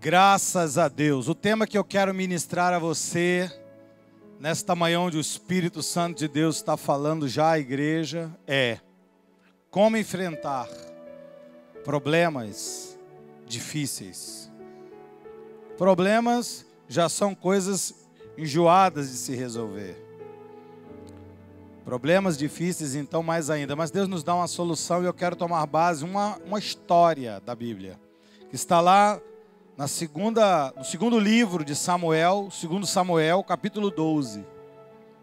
Graças a Deus. O tema que eu quero ministrar a você, nesta manhã onde o Espírito Santo de Deus está falando já à igreja, é como enfrentar problemas difíceis. Problemas já são coisas enjoadas de se resolver. Problemas difíceis, então, mais ainda. Mas Deus nos dá uma solução e eu quero tomar base uma história da Bíblia, que está lá no segundo livro de Samuel, 2 Samuel, capítulo 12.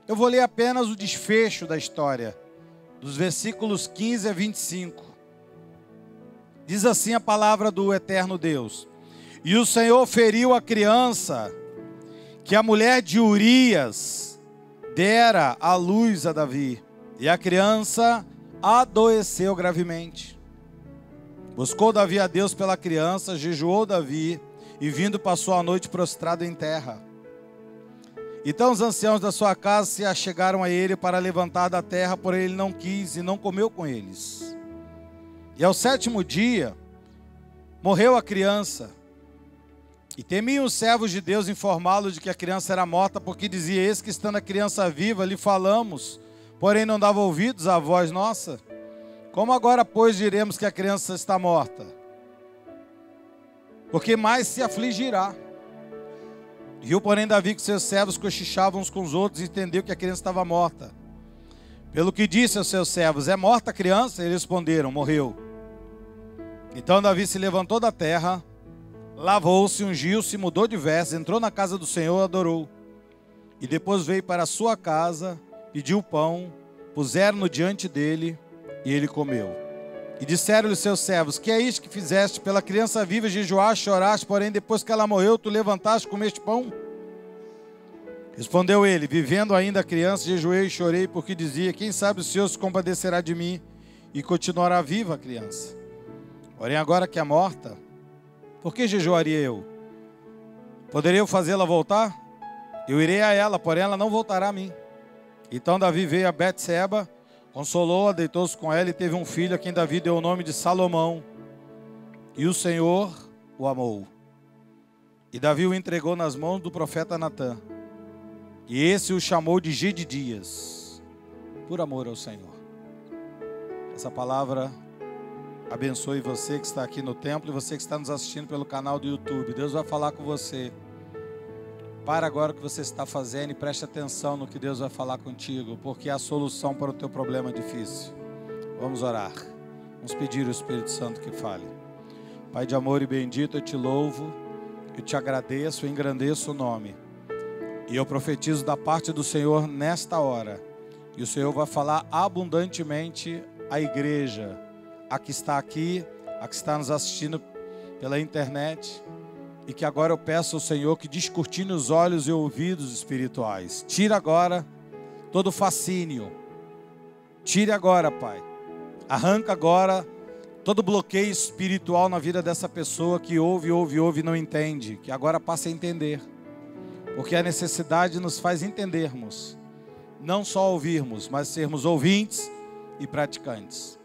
Eu vou ler apenas o desfecho da história, dos versículos 15 a 25. Diz assim a palavra do eterno Deus: E o Senhor feriu a criança que a mulher de Urias dera à luz a Davi, e a criança adoeceu gravemente. Buscou Davi a Deus pela criança, jejuou Davi, e vindo passou a noite prostrado em terra. Então os anciãos da sua casa se achegaram a ele para levantar da terra, porém ele não quis e não comeu com eles. E ao 7º dia, morreu a criança. E temiam os servos de Deus informá-lo de que a criança era morta, porque dizia: eis que estando a criança viva, lhe falamos, porém não dava ouvidos à voz nossa. Como agora, pois, diremos que a criança está morta? Porque mais se afligirá. Viu, porém, Davi que seus servos cochichavam uns com os outros e entendeu que a criança estava morta. Pelo que disse aos seus servos: é morta a criança? Eles responderam: morreu. Então Davi se levantou da terra, lavou-se, ungiu-se, mudou de vestes, entrou na casa do Senhor, adorou. E depois veio para a sua casa, pediu pão, puseram-no diante dele, e ele comeu. E disseram-lhe seus servos: que é isto que fizeste? Pela criança viva jejuaste, choraste, porém depois que ela morreu, tu levantaste e comeste pão? Respondeu ele: vivendo ainda a criança, jejuei e chorei, porque dizia: quem sabe o Senhor se compadecerá de mim, e continuará viva a criança. Porém agora que é morta, por que jejuaria eu? Poderia eu fazê-la voltar? Eu irei a ela, porém ela não voltará a mim. Então Davi veio a Betseba, consolou-a, deitou-se com ela e teve um filho, a quem Davi deu o nome de Salomão. E o Senhor o amou. E Davi o entregou nas mãos do profeta Natã. E esse o chamou de Gedidias, por amor ao Senhor. Essa palavra abençoe você que está aqui no templo e você que está nos assistindo pelo canal do YouTube. Deus vai falar com você. Para agora o que você está fazendo e preste atenção no que Deus vai falar contigo, porque é a solução para o teu problema difícil. Vamos orar. Vamos pedir ao Espírito Santo que fale. Pai de amor e bendito, eu te louvo, eu te agradeço, eu engrandeço o nome. E eu profetizo da parte do Senhor nesta hora. E o Senhor vai falar abundantemente à igreja, a que está aqui, a que está nos assistindo pela internet. E que agora eu peço ao Senhor que descortine os olhos e ouvidos espirituais. Tira agora todo o fascínio. Tire agora, Pai. Arranca agora todo bloqueio espiritual na vida dessa pessoa que ouve e não entende. Que agora passe a entender. Porque a necessidade nos faz entendermos. Não só ouvirmos, mas sermos ouvintes e praticantes.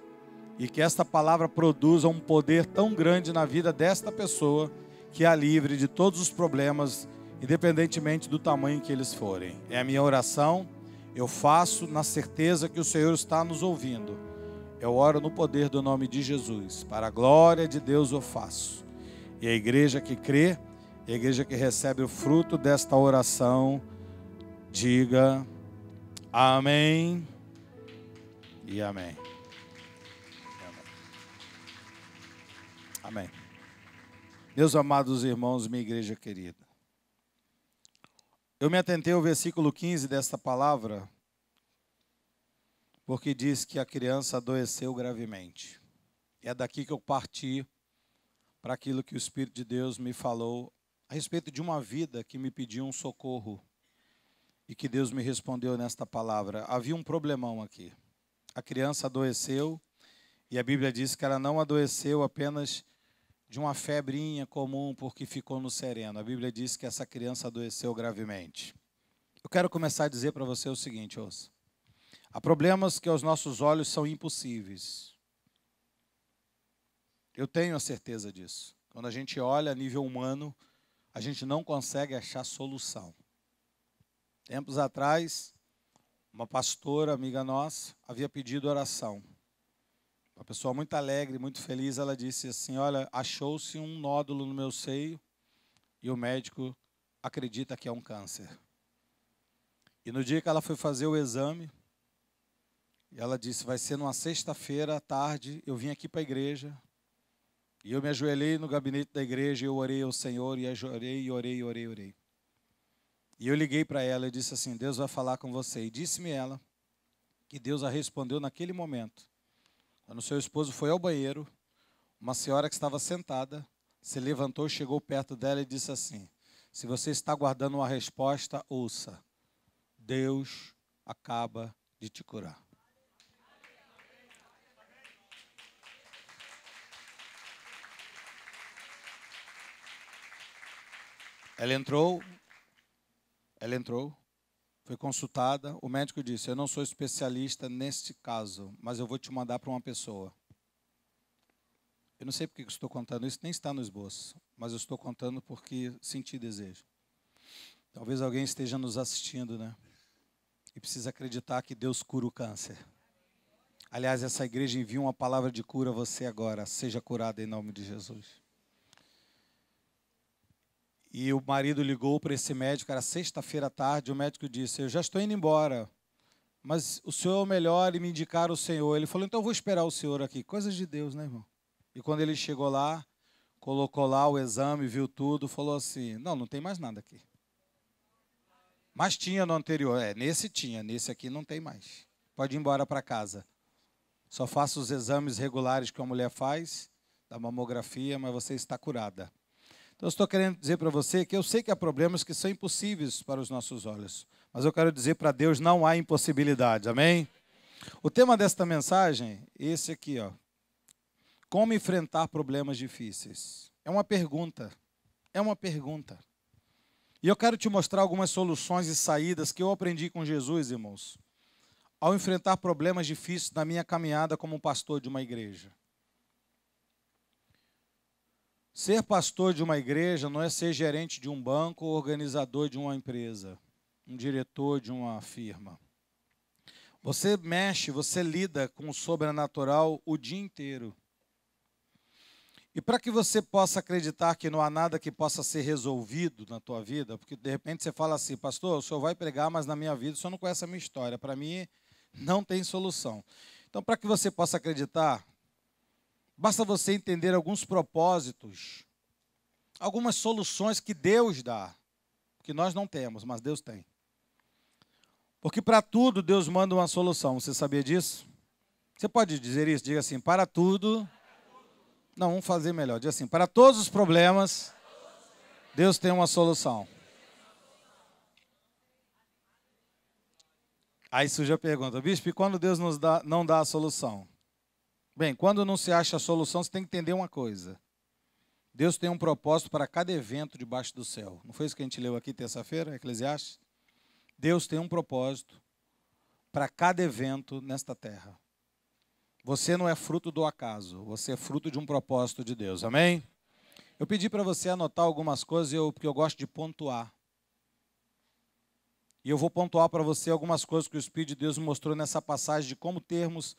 E que esta palavra produza um poder tão grande na vida desta pessoa, que a livre de todos os problemas, independentemente do tamanho que eles forem. É a minha oração, eu faço na certeza que o Senhor está nos ouvindo. Eu oro no poder do nome de Jesus, para a glória de Deus eu faço. E a igreja que crê, a igreja que recebe o fruto desta oração, diga amém e amém. Amém. Meus amados irmãos, minha igreja querida, eu me atentei ao versículo 15 desta palavra, porque diz que a criança adoeceu gravemente. É daqui que eu parti para aquilo que o Espírito de Deus me falou a respeito de uma vida que me pediu um socorro e que Deus me respondeu nesta palavra. Havia um problemão aqui. A criança adoeceu e a Bíblia diz que ela não adoeceu apenas de uma febrinha comum porque ficou no sereno. A Bíblia diz que essa criança adoeceu gravemente. Eu quero começar a dizer para você o seguinte, ouça. Há problemas que aos nossos olhos são impossíveis. Eu tenho a certeza disso. Quando a gente olha a nível humano, a gente não consegue achar solução. Tempos atrás, uma pastora, amiga nossa, havia pedido oração. Uma pessoa muito alegre, muito feliz, ela disse assim, olha, achou-se um nódulo no meu seio e o médico acredita que é um câncer. E no dia que ela foi fazer o exame, ela disse, vai ser numa sexta-feira à tarde, eu vim aqui para a igreja, e eu me ajoelhei no gabinete da igreja, e eu orei ao Senhor, e orei. E eu liguei para ela e disse assim, Deus vai falar com você. E disse-me ela que Deus a respondeu naquele momento. Quando seu esposo foi ao banheiro, uma senhora que estava sentada, se levantou, chegou perto dela e disse assim, se você está guardando uma resposta, ouça, Deus acaba de te curar. Ela entrou, foi consultada, o médico disse, eu não sou especialista neste caso, mas eu vou te mandar para uma pessoa. Eu não sei porque eu estou contando isso, nem está no esboço, mas eu estou contando porque senti desejo. Talvez alguém esteja nos assistindo, né? E precisa acreditar que Deus cura o câncer. Aliás, essa igreja envia uma palavra de cura a você agora, seja curado em nome de Jesus. E o marido ligou para esse médico, era sexta-feira à tarde, o médico disse, eu já estou indo embora, mas o senhor é o melhor e me indicaram o senhor. Ele falou, então eu vou esperar o senhor aqui. Coisas de Deus, né, irmão? E quando ele chegou lá, colocou lá o exame, viu tudo, falou assim, não tem mais nada aqui. Mas tinha no anterior, nesse tinha, nesse aqui não tem mais. Pode ir embora para casa. Só faça os exames regulares que a mulher faz, da mamografia, mas você está curada. Então, eu estou querendo dizer para você que eu sei que há problemas que são impossíveis para os nossos olhos, mas eu quero dizer para Deus, não há impossibilidade, amém? O tema desta mensagem, esse aqui, ó, como enfrentar problemas difíceis. É uma pergunta, E eu quero te mostrar algumas soluções e saídas que eu aprendi com Jesus, irmãos, ao enfrentar problemas difíceis na minha caminhada como pastor de uma igreja. Ser pastor de uma igreja não é ser gerente de um banco ou organizador de uma empresa, um diretor de uma firma. Você mexe, você lida com o sobrenatural o dia inteiro. E para que você possa acreditar que não há nada que possa ser resolvido na tua vida, porque de repente você fala assim, pastor, o senhor vai pregar, mas na minha vida o senhor não conhece a minha história. Para mim, não tem solução. Então, para que você possa acreditar, basta você entender alguns propósitos, algumas soluções que Deus dá, que nós não temos, mas Deus tem. Porque para tudo Deus manda uma solução. Você sabia disso? Você pode dizer isso? Diga assim, para tudo... Não, vamos fazer melhor. Diga assim, para todos os problemas, Deus tem uma solução. Aí surge a pergunta, bispo, e quando Deus não dá a solução? Bem, quando não se acha a solução, você tem que entender uma coisa. Deus tem um propósito para cada evento debaixo do céu. Não foi isso que a gente leu aqui terça-feira, Eclesiastes? Deus tem um propósito para cada evento nesta terra. Você não é fruto do acaso, você é fruto de um propósito de Deus, amém? Eu pedi para você anotar algumas coisas, porque eu gosto de pontuar. E eu vou pontuar para você algumas coisas que o Espírito de Deus me mostrou nessa passagem de como termos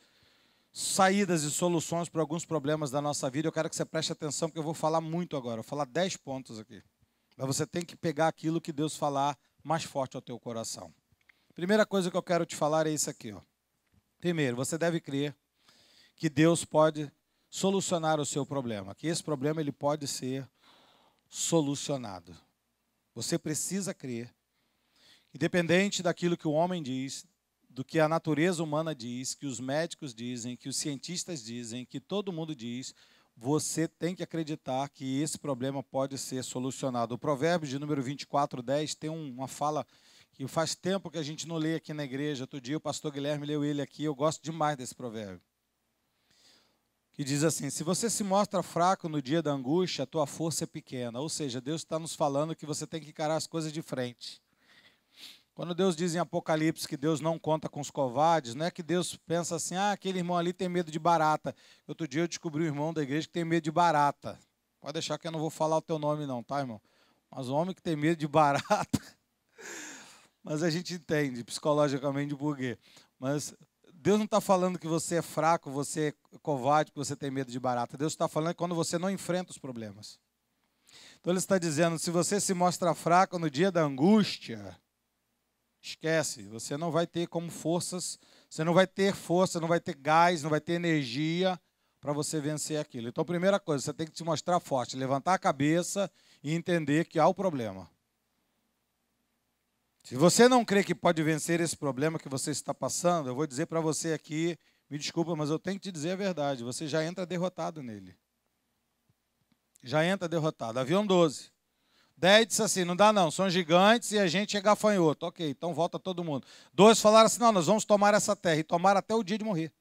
saídas e soluções para alguns problemas da nossa vida. Eu quero que você preste atenção, porque eu vou falar muito agora, eu vou falar 10 pontos aqui. Mas você tem que pegar aquilo que Deus falar mais forte ao teu coração. Primeira coisa que eu quero te falar é isso aqui, ó. Primeiro, você deve crer que Deus pode solucionar o seu problema, que esse problema ele pode ser solucionado. Você precisa crer, independente daquilo que o homem diz, do que a natureza humana diz, que os médicos dizem, que os cientistas dizem, que todo mundo diz, você tem que acreditar que esse problema pode ser solucionado. O provérbio de número 24:10 tem uma fala que faz tempo que a gente não lê aqui na igreja. Outro dia o pastor Guilherme leu ele aqui, eu gosto demais desse provérbio. Que diz assim, se você se mostra fraco no dia da angústia, a tua força é pequena. Ou seja, Deus está nos falando que você tem que encarar as coisas de frente. Quando Deus diz em Apocalipse que Deus não conta com os covardes, não é que Deus pensa assim, aquele irmão ali tem medo de barata. Outro dia eu descobri um irmão da igreja que tem medo de barata. Pode deixar que eu não vou falar o teu nome não, tá, irmão? Mas um homem que tem medo de barata. Mas a gente entende psicologicamente o porquê. Mas Deus não está falando que você é fraco, você é covarde, que você tem medo de barata. Deus está falando que quando você não enfrenta os problemas. Então Ele está dizendo, se você se mostra fraco no dia da angústia, esquece, você não vai ter como forças, você não vai ter força, não vai ter gás, não vai ter energia para você vencer aquilo. Então, primeira coisa, você tem que se mostrar forte, levantar a cabeça e entender que há o problema. Se você não crê que pode vencer esse problema que você está passando, eu vou dizer para você aqui, me desculpa, mas eu tenho que te dizer a verdade, você já entra derrotado nele. Já entra derrotado. Avião 12. 10 disse assim, não dá não, são gigantes e a gente é gafanhoto. Ok, então volta todo mundo. 12 falaram assim, não, nós vamos tomar essa terra. E tomaram até o dia de morrer.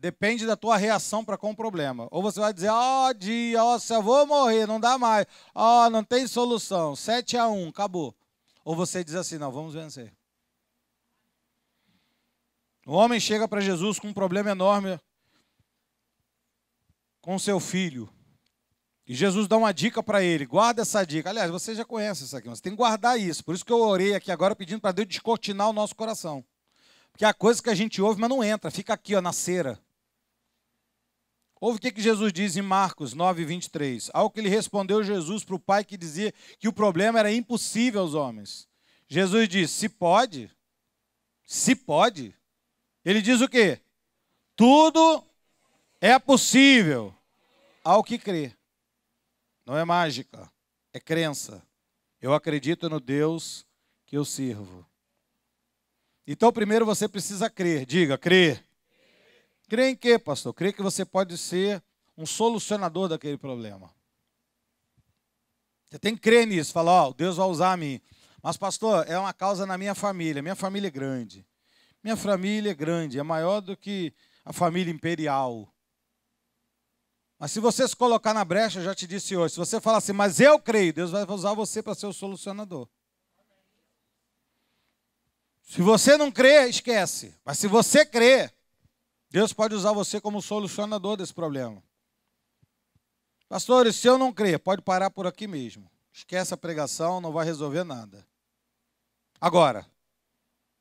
Depende da tua reação para com o problema. Ou você vai dizer, se eu vou morrer, não dá mais. Não tem solução. 7-1, acabou. Ou você diz assim, não, vamos vencer. O homem chega para Jesus com um problema enorme com seu filho. E Jesus dá uma dica para ele, guarda essa dica. Aliás, você já conhece isso aqui, mas você tem que guardar isso. Por isso que eu orei aqui agora pedindo para Deus descortinar o nosso coração. Porque há coisa que a gente ouve, mas não entra, fica aqui na cera. Ouve o que Jesus diz em Marcos 9:23. Ao que lhe respondeu Jesus para o pai que dizia que o problema era impossível aos homens. Jesus diz, se pode. Ele diz o quê? Tudo é possível ao que crê. Não é mágica, é crença. Eu acredito no Deus que eu sirvo. Então, primeiro você precisa crer. Diga, crer. Crer em quê, pastor? Crer que você pode ser um solucionador daquele problema. Você tem que crer nisso. Falar, Deus vai usar a mim. Mas, pastor, é uma causa na minha família. Minha família é grande. Minha família é grande, é maior do que a família imperial. Mas se você se colocar na brecha, eu já te disse hoje, se você falar assim, mas eu creio, Deus vai usar você para ser o solucionador. Se você não crê, esquece. Mas se você crê, Deus pode usar você como solucionador desse problema. Pastores, se eu não crer, pode parar por aqui mesmo. Esquece a pregação, não vai resolver nada. Agora,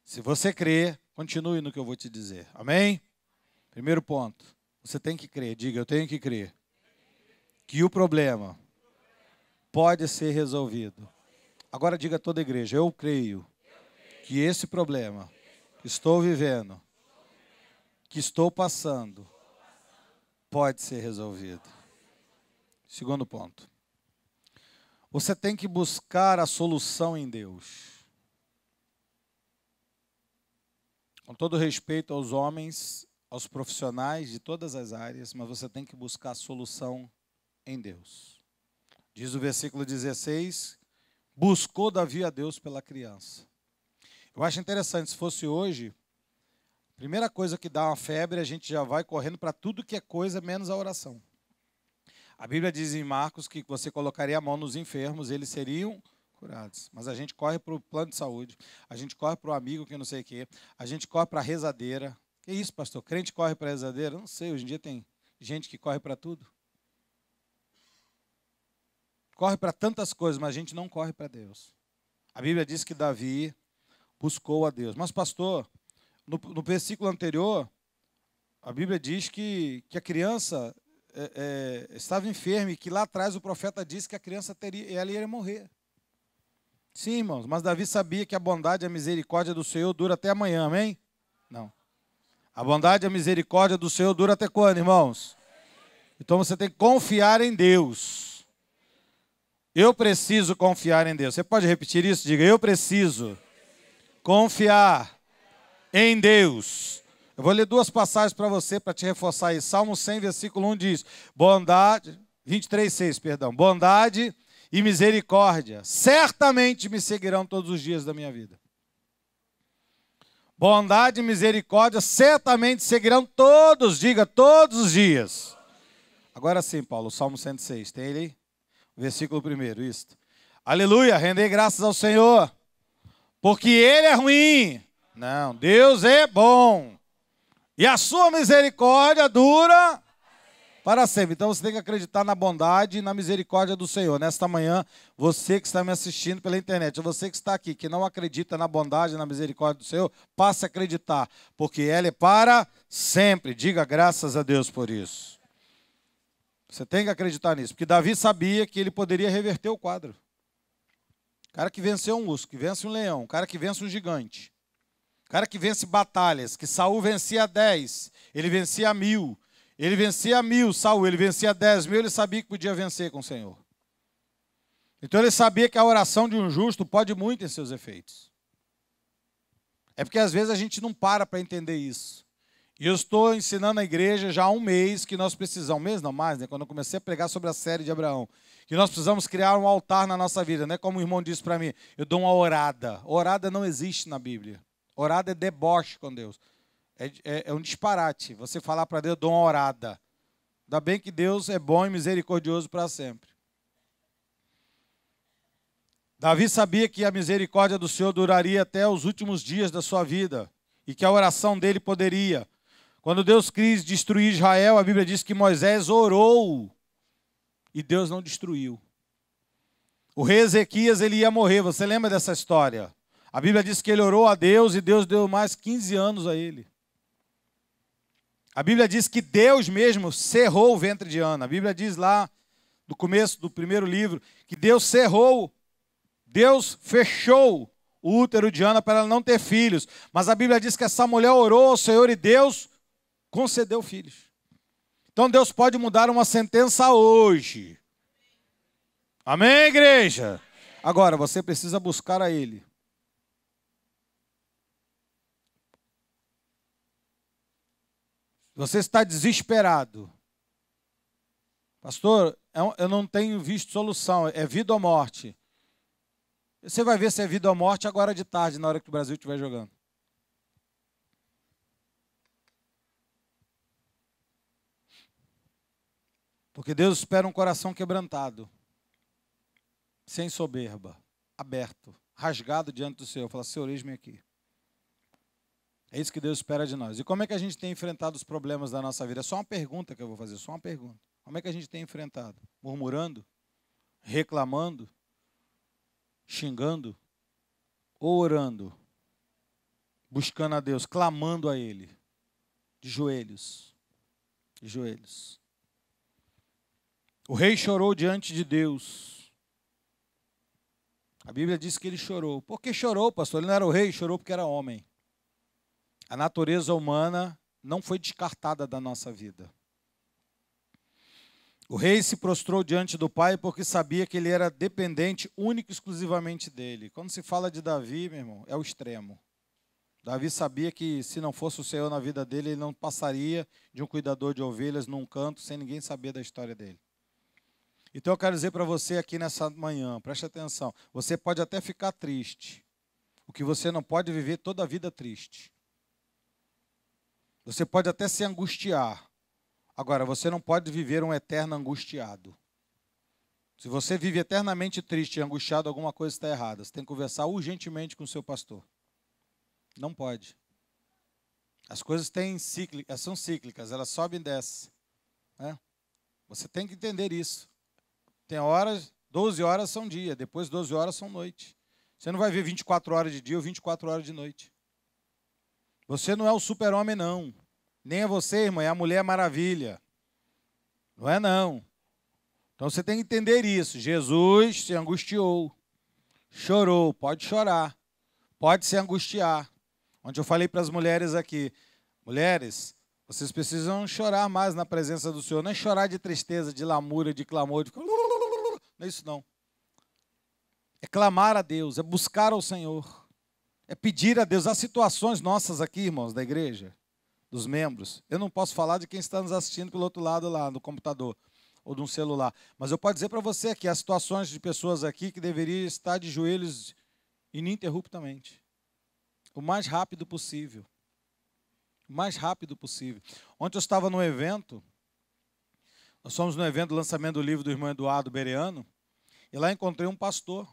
se você crer, continue no que eu vou te dizer. Amém? Primeiro ponto. Você tem que crer. Diga, eu tenho que crer. Que o problema pode ser resolvido. Agora diga a toda a igreja, eu creio que esse problema que estou vivendo, que estou passando, pode ser resolvido. Segundo ponto. Você tem que buscar a solução em Deus. Com todo respeito aos homens, aos profissionais de todas as áreas, mas você tem que buscar a solução em Deus. Diz o versículo 16, buscou Davi a Deus pela criança. Eu acho interessante, se fosse hoje, a primeira coisa que dá uma febre, a gente já vai correndo para tudo que é coisa, menos a oração. A Bíblia diz em Marcos que você colocaria a mão nos enfermos, eles seriam curados. Mas a gente corre para o plano de saúde, a gente corre para o amigo que não sei o quê, a gente corre para a rezadeira. Que isso, pastor? Crente corre para a rezadeira? Não sei, hoje em dia tem gente que corre para tudo. Corre para tantas coisas, mas a gente não corre para Deus. A Bíblia diz que Davi buscou a Deus. Mas, pastor, no versículo anterior, a Bíblia diz que a criança estava enferma e que lá atrás o profeta disse que a criança ela iria morrer. Sim, irmãos, mas Davi sabia que a bondade e a misericórdia do Senhor dura até amanhã, amém? Não. A bondade e a misericórdia do Senhor dura até quando, irmãos? Então você tem que confiar em Deus. Eu preciso confiar em Deus. Você pode repetir isso? Diga, eu preciso confiar em Deus. Eu vou ler duas passagens para você, para te reforçar isso. Salmo 100, versículo 1 diz, 23:6, perdão. Bondade e misericórdia certamente me seguirão todos os dias da minha vida. Bondade e misericórdia certamente seguirão todos, diga, todos os dias. Agora sim, Paulo, Salmo 106, tem ele aí? Versículo 1, isso. Aleluia, render graças ao Senhor, porque Ele é ruim. Não, Deus é bom. E a sua misericórdia dura Para sempre. Então você tem que acreditar na bondade e na misericórdia do Senhor. Nesta manhã, você que está me assistindo pela internet, você que está aqui, que não acredita na bondade e na misericórdia do Senhor, passe a acreditar, porque ela é para sempre. Diga graças a Deus por isso. Você tem que acreditar nisso, porque Davi sabia que ele poderia reverter o quadro. O cara que venceu um urso, que vence um leão, o cara que vence um gigante, o cara que vence batalhas, que Saul vencia 10, ele vencia 1000. Ele vencia 1000, Saul, ele vencia 10.000, ele sabia que podia vencer com o Senhor. Então ele sabia que a oração de um justo pode muito em seus efeitos. É porque às vezes a gente não para entender isso. E eu estou ensinando a igreja já há um mês que nós precisamos, um mês não mais, né? Quando eu comecei a pregar sobre a série de Abraão, que nós precisamos criar um altar na nossa vida, né? Como o irmão disse para mim, eu dou uma orada. Orada não existe na Bíblia. Orada é deboche com Deus. É um disparate você falar para Deus, eu dou uma orada. Ainda bem que Deus é bom e misericordioso para sempre. Davi sabia que a misericórdia do Senhor duraria até os últimos dias da sua vida e que a oração dele poderia. Quando Deus quis destruir Israel, a Bíblia diz que Moisés orou e Deus não destruiu. O rei Ezequias, ele ia morrer, você lembra dessa história? A Bíblia diz que ele orou a Deus e Deus deu mais 15 anos a ele. A Bíblia diz que Deus mesmo cerrou o ventre de Ana. A Bíblia diz lá, no começo do primeiro livro, que Deus cerrou, Deus fechou o útero de Ana para ela não ter filhos. Mas a Bíblia diz que essa mulher orou ao Senhor e Deus concedeu filhos. Então Deus pode mudar uma sentença hoje. Amém, igreja? Agora, você precisa buscar a Ele. Você está desesperado. Pastor, eu não tenho visto solução, é vida ou morte. Você vai ver se é vida ou morte agora de tarde, na hora que o Brasil estiver jogando. Porque Deus espera um coração quebrantado, sem soberba, aberto, rasgado diante do Senhor. Fala, Senhor, eis-me aqui. É isso que Deus espera de nós. E como é que a gente tem enfrentado os problemas da nossa vida? É só uma pergunta que eu vou fazer, só uma pergunta. Como é que a gente tem enfrentado? Murmurando? Reclamando? Xingando? Ou orando? Buscando a Deus, clamando a Ele? De joelhos. De joelhos. O rei chorou diante de Deus. A Bíblia diz que ele chorou. Por que chorou, pastor? Ele não era o rei, chorou porque era homem. A natureza humana não foi descartada da nossa vida. O rei se prostrou diante do pai porque sabia que ele era dependente único e exclusivamente dele. Quando se fala de Davi, meu irmão, é o extremo. Davi sabia que se não fosse o Senhor na vida dele, ele não passaria de um cuidador de ovelhas num canto sem ninguém saber da história dele. Então eu quero dizer para você aqui nessa manhã, preste atenção, você pode até ficar triste, o que você não pode viver toda a vida triste. Você pode até se angustiar. Agora, você não pode viver um eterno angustiado. Se você vive eternamente triste e angustiado, alguma coisa está errada. Você tem que conversar urgentemente com o seu pastor. Não pode. As coisas são cíclicas, elas sobem e descem. Né? Você tem que entender isso. Tem horas, 12 horas são dia, depois 12 horas são noite. Você não vai ver 24 horas de dia ou 24 horas de noite. Você não é o super-homem, não. Nem é você, irmã, é a Mulher Maravilha. Não é, não. Então você tem que entender isso. Jesus se angustiou, chorou, pode chorar, pode se angustiar. Onde eu falei para as mulheres aqui, mulheres, vocês precisam chorar mais na presença do Senhor. Não é chorar de tristeza, de lamúria, de clamor, de... Não é isso, não. É clamar a Deus, é buscar ao Senhor. É pedir a Deus. As situações nossas aqui, irmãos, da igreja, dos membros. Eu não posso falar de quem está nos assistindo pelo outro lado lá, no computador ou no celular. Mas eu posso dizer para você aqui, as situações de pessoas aqui que deveriam estar de joelhos ininterruptamente. O mais rápido possível. O mais rápido possível. Ontem eu estava num evento, nós fomos no evento do lançamento do livro do irmão Eduardo Bereano, e lá encontrei um pastor.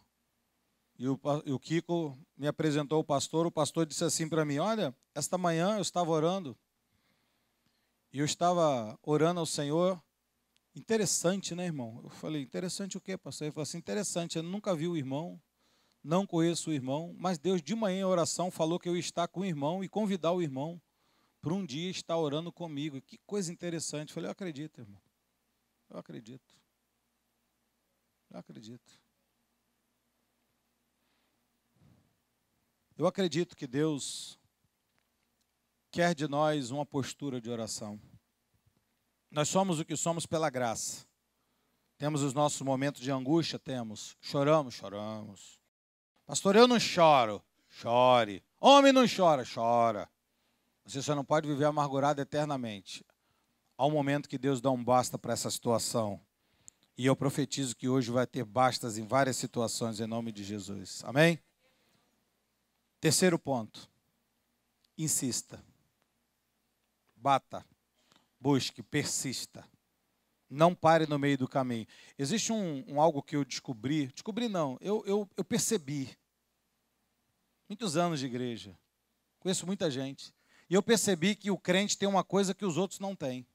E o Kiko me apresentou o pastor disse assim para mim, olha, esta manhã eu estava orando, e eu estava orando ao Senhor, Interessante, né, irmão? Eu falei, interessante o quê, pastor? Ele falou assim, interessante, eu nunca vi o irmão, não conheço o irmão, mas Deus de manhã em oração falou que eu ia estar com o irmão e convidar o irmão para um dia estar orando comigo. Que coisa interessante. Eu falei, eu acredito, irmão. Eu acredito. Eu acredito. Eu acredito que Deus quer de nós uma postura de oração. Nós somos o que somos pela graça. Temos os nossos momentos de angústia? Temos. Choramos? Choramos. Pastor, eu não choro. Chore. Homem não chora? Chora. Você só não pode viver amargurado eternamente. Há um momento que Deus dá um basta para essa situação. E eu profetizo que hoje vai ter bastas em várias situações, em nome de Jesus. Amém? Terceiro ponto. Insista. Bata. Busque, persista. Não pare no meio do caminho. Existe algo que eu descobri. Descobri não, eu percebi. Muitos anos de igreja. Conheço muita gente. E eu percebi que o crente tem uma coisa que os outros não têm.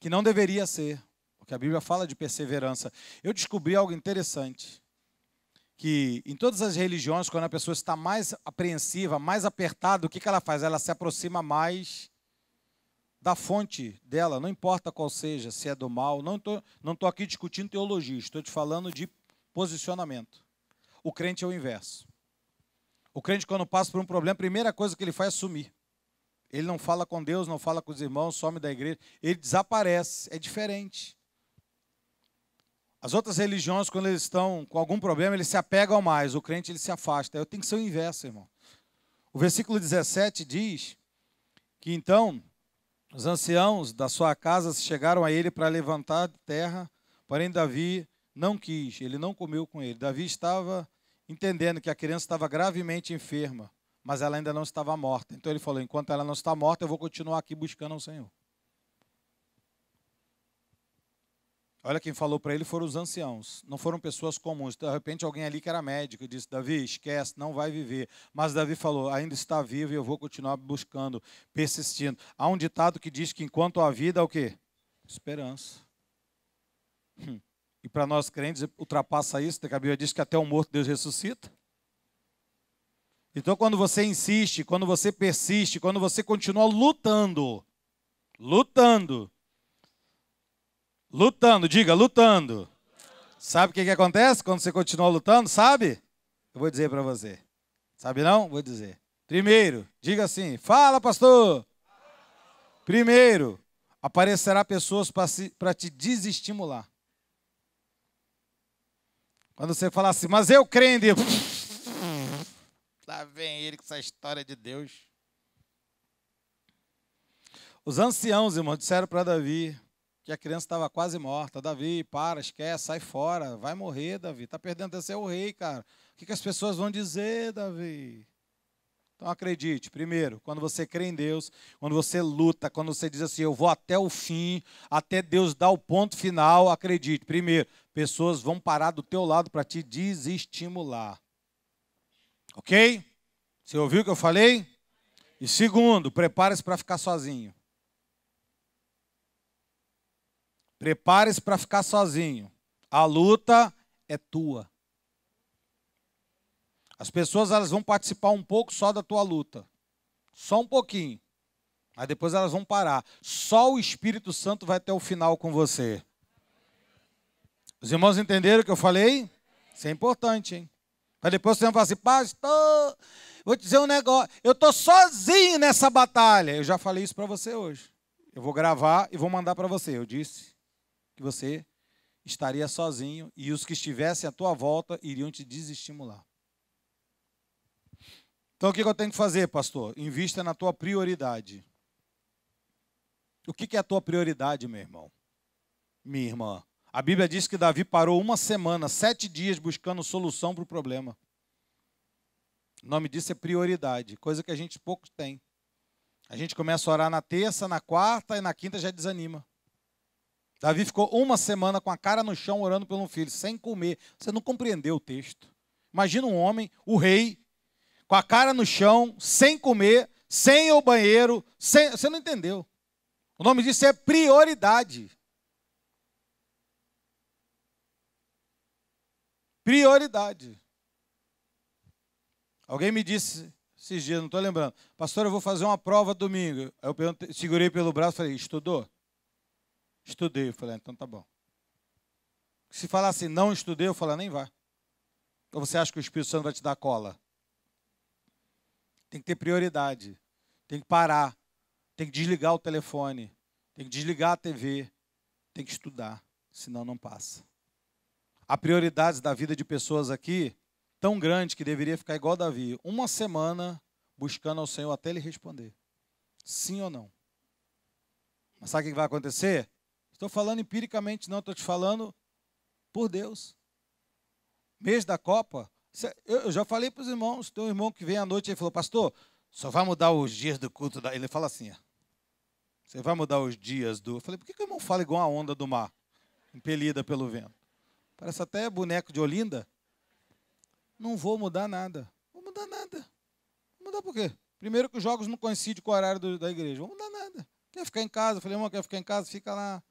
Que não deveria ser. Porque a Bíblia fala de perseverança. Eu descobri algo interessante. Que em todas as religiões, quando a pessoa está mais apreensiva, mais apertada, o que ela faz? Ela se aproxima mais da fonte dela, não importa qual seja, se é do mal. Não estou aqui discutindo teologia, estou te falando de posicionamento. O crente é o inverso. O crente, quando passa por um problema, a primeira coisa que ele faz é sumir. Ele não fala com Deus, não fala com os irmãos, some da igreja, ele desaparece, é diferente. As outras religiões, quando eles estão com algum problema, eles se apegam mais, o crente ele se afasta. Eu tenho que ser o inverso, irmão. O versículo 17 diz que então os anciãos da sua casa chegaram a ele para levantar de terra, porém Davi não quis, ele não comeu com ele. Davi estava entendendo que a criança estava gravemente enferma, mas ela ainda não estava morta. Então ele falou, enquanto ela não está morta, eu vou continuar aqui buscando o Senhor. Olha, quem falou para ele foram os anciãos, não foram pessoas comuns. De repente alguém ali que era médico disse, Davi, esquece, não vai viver. Mas Davi falou, ainda está vivo e eu vou continuar buscando, persistindo. Há um ditado que diz que enquanto há vida, há o quê? Esperança. E para nós crentes, ultrapassa isso, porque a Bíblia diz que até o morto Deus ressuscita. Então quando você insiste, quando você persiste, quando você continua lutando, diga, lutando. Sabe o que acontece quando você continua lutando? Sabe? Eu vou dizer para você. Sabe não? Vou dizer. Primeiro, diga assim, fala pastor. Primeiro, aparecerá pessoas para te desestimular. Quando você falar assim, mas eu crendo, lá vem ele com essa história de Deus. Os anciãos, irmão, disseram para Davi que a criança estava quase morta. Davi, para, esquece, sai fora, vai morrer, Davi. Está perdendo, você é o rei, cara. O que as pessoas vão dizer, Davi? Então acredite, primeiro, quando você crê em Deus, quando você luta, quando você diz assim, eu vou até o fim, até Deus dar o ponto final, acredite. Primeiro, pessoas vão parar do teu lado para te desestimular. Ok? Você ouviu o que eu falei? E segundo, prepare-se para ficar sozinho. Prepare-se para ficar sozinho. A luta é tua. As pessoas elas vão participar um pouco só da tua luta. Só um pouquinho. Aí depois elas vão parar. Só o Espírito Santo vai até o final com você. Os irmãos entenderam o que eu falei? Isso é importante, hein? Para depois você não falar assim, pastor, vou te dizer um negócio. Eu estou sozinho nessa batalha. Eu já falei isso para você hoje. Eu vou gravar e vou mandar para você. Eu disse que você estaria sozinho e os que estivessem à tua volta iriam te desestimular. Então o que eu tenho que fazer, pastor? Invista na tua prioridade. O que é a tua prioridade, meu irmão? Minha irmã. A Bíblia diz que Davi parou 1 semana, 7 dias buscando solução para o problema. O nome disso é prioridade, coisa que a gente pouco tem. A gente começa a orar na terça, na quarta e na quinta já desanima. Davi ficou 1 semana com a cara no chão orando pelo filho, sem comer. Você não compreendeu o texto. Imagina um homem, o rei, com a cara no chão, sem comer, sem ir ao banheiro, sem... Você não entendeu. O nome disso é prioridade. Prioridade. Alguém me disse esses dias, não estou lembrando, pastor, eu vou fazer uma prova domingo. Aí eu segurei pelo braço e falei, estudou? Estudei. Eu falei, então tá bom. Se falar assim, não estudei, eu falo, nem vá. Ou você acha que o Espírito Santo vai te dar cola? Tem que ter prioridade. Tem que parar. Tem que desligar o telefone. Tem que desligar a TV. Tem que estudar, senão não passa. Há prioridades da vida de pessoas aqui tão grande que deveria ficar igual Davi. Uma semana buscando ao Senhor até Ele responder. Sim ou não? Mas sabe o que vai acontecer? Estou falando empiricamente, não. Estou te falando por Deus. Mês da Copa. Eu já falei para os irmãos. Tem um irmão que vem à noite e falou, pastor, só vai mudar os dias do culto. Ele fala assim, você vai mudar os dias do... Eu falei, por que o irmão fala igual a onda do mar, impelida pelo vento? Parece até boneco de Olinda. Não vou mudar nada. Vou mudar nada. Vou mudar por quê? Primeiro que os jogos não coincidem com o horário da igreja. Vou mudar nada. Quer ficar em casa? Eu falei, irmão, quer ficar em casa? Fica lá.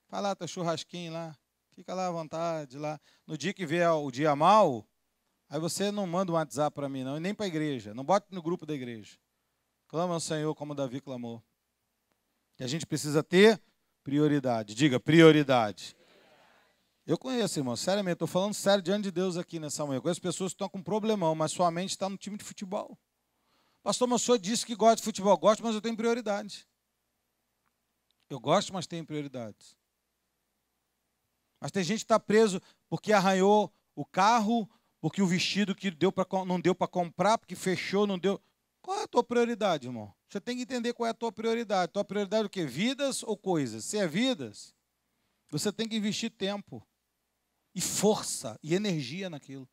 Vai lá, teu churrasquinho lá. Fica lá à vontade. Lá. No dia que vier o dia mal, aí você não manda um WhatsApp para mim, não. E nem para a igreja. Não bote no grupo da igreja. Clama ao Senhor como Davi clamou. Que a gente precisa ter prioridade. Diga, prioridade. Eu conheço, irmão, seriamente, estou falando sério diante de Deus aqui nessa manhã. Eu conheço pessoas que estão com problemão, mas sua mente está no time de futebol. Pastor, mas o senhor disse que gosta de futebol. Gosto, mas eu tenho prioridade. Eu gosto, mas tenho prioridades. Mas tem gente que está preso porque arranhou o carro, porque o vestido que não deu para comprar, porque fechou, não deu. Qual é a tua prioridade, irmão? Você tem que entender qual é a tua prioridade. Tua prioridade é o quê? Vidas ou coisas? Se é vidas, você tem que investir tempo e força e energia naquilo.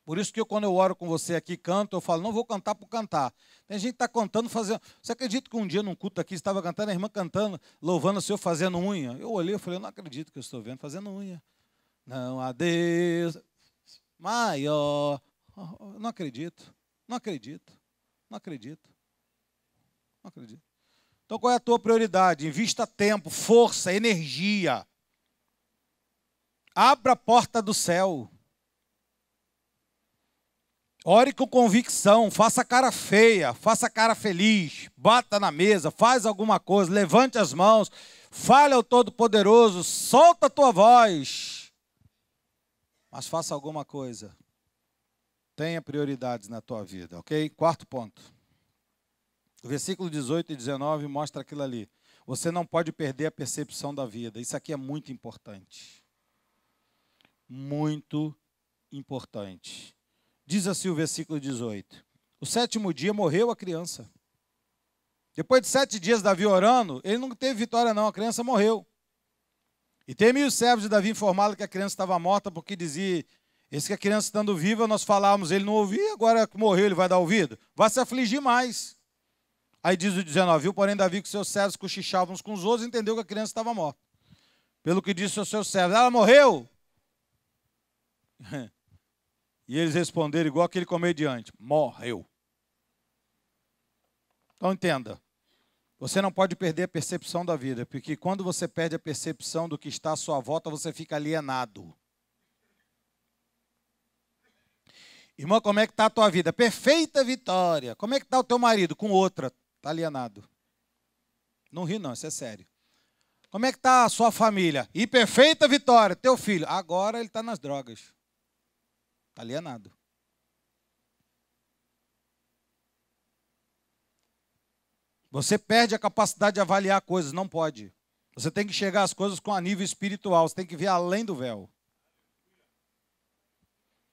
Por isso que quando eu oro com você aqui, canto, eu falo, não vou cantar por cantar. Tem gente que está cantando, fazendo... Você acredita que um dia num culto aqui, estava cantando, a irmã cantando, louvando o Senhor, fazendo unha? Eu olhei e falei, eu não acredito que eu estou vendo, fazendo unha. Não há Deus maior. Não acredito, não acredito, não acredito, não acredito. Então qual é a tua prioridade? Invista tempo, força, energia. Abra a porta do céu. Ore com convicção, faça cara feia, faça cara feliz, bata na mesa, faz alguma coisa, levante as mãos, fale ao Todo-Poderoso, solta a tua voz, mas faça alguma coisa. Tenha prioridades na tua vida, ok? Quarto ponto. O versículo 18 e 19 mostra aquilo ali. Você não pode perder a percepção da vida. Isso aqui é muito importante. Muito importante. Diz assim o versículo 18. O 7º dia morreu a criança. Depois de 7 dias Davi orando, ele não teve vitória não, a criança morreu. E temiam os servos de Davi informaram que a criança estava morta, porque dizia, esse que a criança estando viva, nós falávamos, ele não ouvia, agora que morreu ele vai dar ouvido? Vai se afligir mais. Aí diz o 19, viu, porém Davi que seus servos cochichavam uns com os outros, entendeu que a criança estava morta. Pelo que disse aos seus servos, ela morreu? E eles responderam igual aquele comediante, morreu. Então entenda, você não pode perder a percepção da vida, porque quando você perde a percepção do que está à sua volta, você fica alienado. Irmão, como é que está a tua vida? Perfeita vitória. Como é que está o teu marido? Com outra, está alienado. Não ri não, isso é sério. Como é que está a sua família? E perfeita vitória, teu filho. Agora ele está nas drogas. Está alienado. Você perde a capacidade de avaliar coisas, não pode. Você tem que enxergar as coisas com a nível espiritual, você tem que ver além do véu.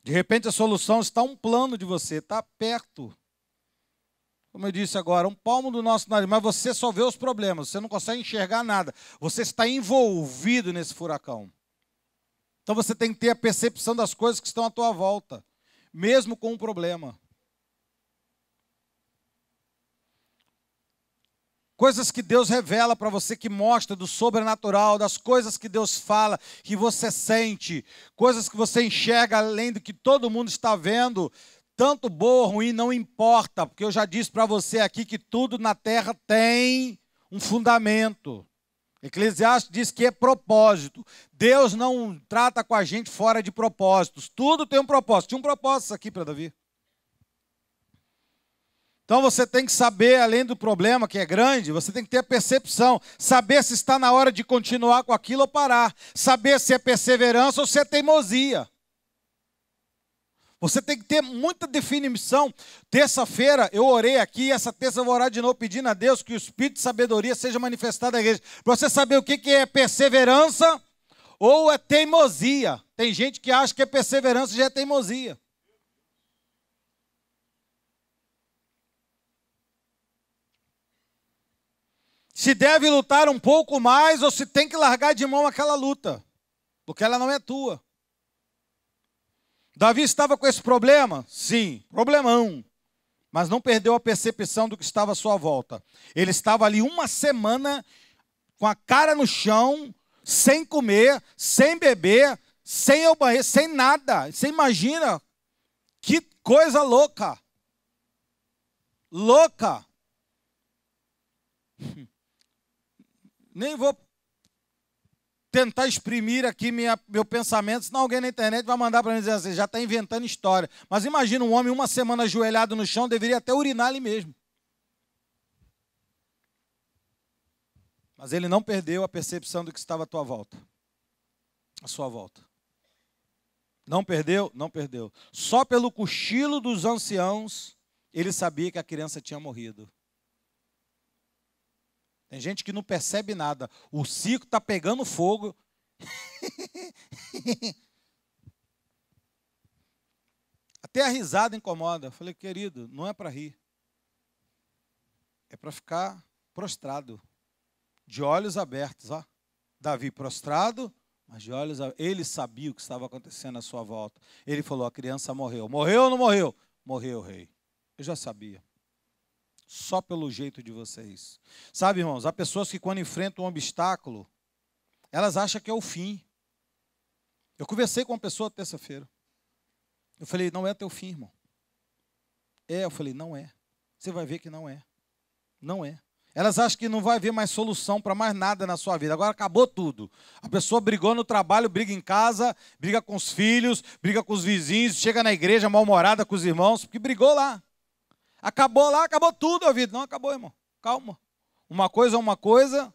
De repente a solução está a um plano de você, está perto. Como eu disse agora, um palmo do nosso nariz, mas você só vê os problemas, você não consegue enxergar nada. Você está envolvido nesse furacão. Então você tem que ter a percepção das coisas que estão à tua volta, mesmo com um problema. Coisas que Deus revela para você, que mostra do sobrenatural, das coisas que Deus fala, que você sente, coisas que você enxerga além do que todo mundo está vendo, tanto bom ou ruim, não importa, porque eu já disse para você aqui que tudo na terra tem um fundamento. Eclesiastes diz que é propósito. Deus não trata com a gente fora de propósitos. Tudo tem um propósito. Tinha um propósito isso aqui para Davi. Então você tem que saber, além do problema que é grande, você tem que ter a percepção. Saber se está na hora de continuar com aquilo ou parar. Saber se é perseverança ou se é teimosia. Você tem que ter muita definição. Terça-feira eu orei aqui, essa terça eu vou orar de novo pedindo a Deus que o Espírito de sabedoria seja manifestado na igreja. Para você saber o que é perseverança ou é teimosia. Tem gente que acha que é perseverança e já é teimosia. Se deve lutar um pouco mais ou se tem que largar de mão aquela luta, porque ela não é tua. Davi estava com esse problema? Sim, problemão. Mas não perdeu a percepção do que estava à sua volta. Ele estava ali uma semana com a cara no chão, sem comer, sem beber, sem ir ao banheiro, sem nada. Você imagina que coisa louca. Louca. Nem vou tentar exprimir aqui meu pensamento, senão alguém na internet vai mandar para mim dizer assim, já está inventando história. Mas imagina um homem uma semana ajoelhado no chão, deveria até urinar ali mesmo. Mas ele não perdeu a percepção do que estava à tua volta. À sua volta. Não perdeu? Não perdeu. Só pelo cochilo dos anciãos, ele sabia que a criança tinha morrido. Tem gente que não percebe nada. O circo está pegando fogo. Até a risada incomoda. Eu falei, querido, não é para rir. É para ficar prostrado. De olhos abertos. Ó. Davi prostrado, mas de olhos abertos. Ele sabia o que estava acontecendo à sua volta. Ele falou, a criança morreu. Morreu ou não morreu? Morreu, rei. Eu já sabia. Só pelo jeito de vocês. Sabe, irmãos, há pessoas que quando enfrentam um obstáculo, elas acham que é o fim. Eu conversei com uma pessoa terça-feira. Eu falei, não é teu fim, irmão. Eu falei, não é. Você vai ver que não é. Não é. Elas acham que não vai haver mais solução para mais nada na sua vida. Agora acabou tudo. A pessoa brigou no trabalho, briga em casa, briga com os filhos, briga com os vizinhos, chega na igreja mal-humorada com os irmãos, porque brigou lá. Acabou lá, acabou tudo a vida. Não acabou, irmão. Calma. Uma coisa é uma coisa,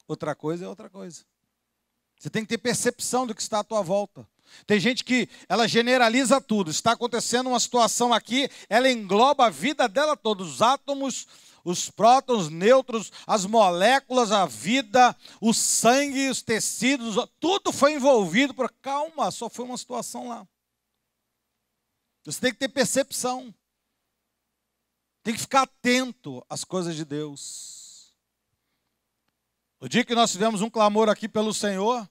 outra coisa é outra coisa. Você tem que ter percepção do que está à tua volta. Tem gente que ela generaliza tudo. Está acontecendo uma situação aqui, ela engloba a vida dela toda. Os átomos, os prótons, nêutrons, as moléculas, a vida, o sangue, os tecidos, tudo foi envolvido. Calma, só foi uma situação lá. Você tem que ter percepção. Tem que ficar atento às coisas de Deus. O dia que nós tivemos um clamor aqui pelo Senhor,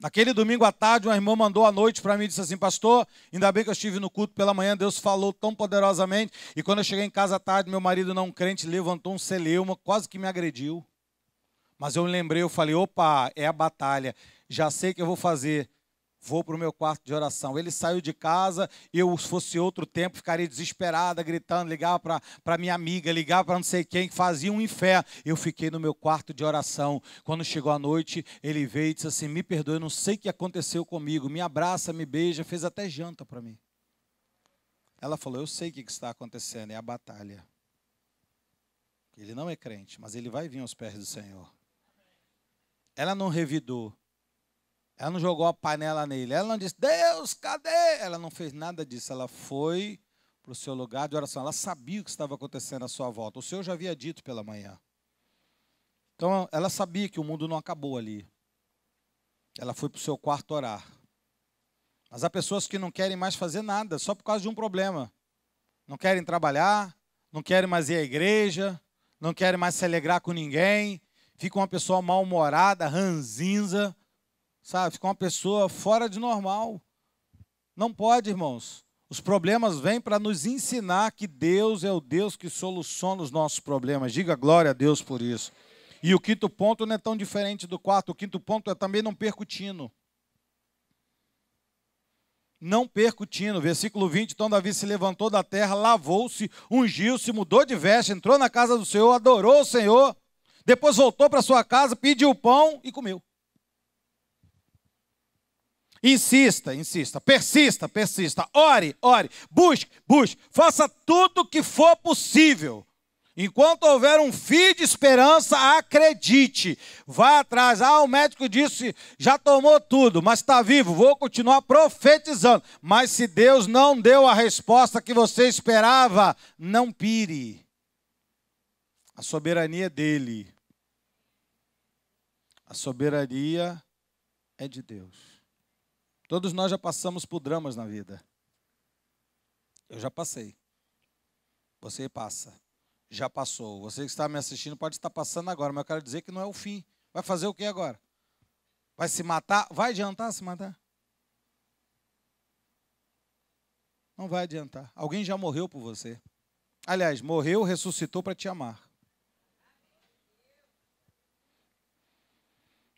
naquele domingo à tarde, uma irmã mandou à noite para mim e disse assim, pastor, ainda bem que eu estive no culto pela manhã, Deus falou tão poderosamente, e quando eu cheguei em casa à tarde, meu marido não crente levantou um celeuma, quase que me agrediu. Mas eu me lembrei, eu falei, opa, é a batalha, já sei o que eu vou fazer. Vou para o meu quarto de oração. Ele saiu de casa, eu, se fosse outro tempo, ficaria desesperada, gritando, ligava para minha amiga, ligava para não sei quem, que fazia um inferno. Eu fiquei no meu quarto de oração. Quando chegou a noite, ele veio e disse assim, me perdoe, eu não sei o que aconteceu comigo. Me abraça, me beija, fez até janta para mim. Ela falou, eu sei o que está acontecendo, é a batalha. Ele não é crente, mas ele vai vir aos pés do Senhor. Ela não revidou. Ela não jogou a panela nele. Ela não disse, Deus, cadê? Ela não fez nada disso. Ela foi para o seu lugar de oração. Ela sabia o que estava acontecendo à sua volta. O Senhor já havia dito pela manhã. Então, ela sabia que o mundo não acabou ali. Ela foi para o seu quarto orar. Mas há pessoas que não querem mais fazer nada, só por causa de um problema. Não querem trabalhar, não querem mais ir à igreja, não querem mais se alegrar com ninguém. Fica uma pessoa mal-humorada, ranzinza. Sabe, fica uma pessoa fora de normal. Não pode, irmãos. Os problemas vêm para nos ensinar que Deus é o Deus que soluciona os nossos problemas. Diga glória a Deus por isso. E o quinto ponto não é tão diferente do quarto. O quinto ponto é também não perca o tino. Não perca o tino. Versículo 20, então Davi se levantou da terra, lavou-se, ungiu-se, mudou de veste, entrou na casa do Senhor, adorou o Senhor. Depois voltou para sua casa, pediu pão e comeu. Insista, insista, persista, persista, ore, ore, busque, busque, faça tudo o que for possível. Enquanto houver um fio de esperança, acredite, vá atrás. O médico disse, já tomou tudo, mas está vivo, vou continuar profetizando. Mas se Deus não deu a resposta que você esperava, não pire. A soberania é dele. A soberania é de Deus. Todos nós já passamos por dramas na vida. Eu já passei. Você passa. Já passou. Você que está me assistindo pode estar passando agora, mas eu quero dizer que não é o fim. Vai fazer o que agora? Vai se matar? Vai adiantar se matar? Não vai adiantar. Alguém já morreu por você. Aliás, morreu, ressuscitou para te amar.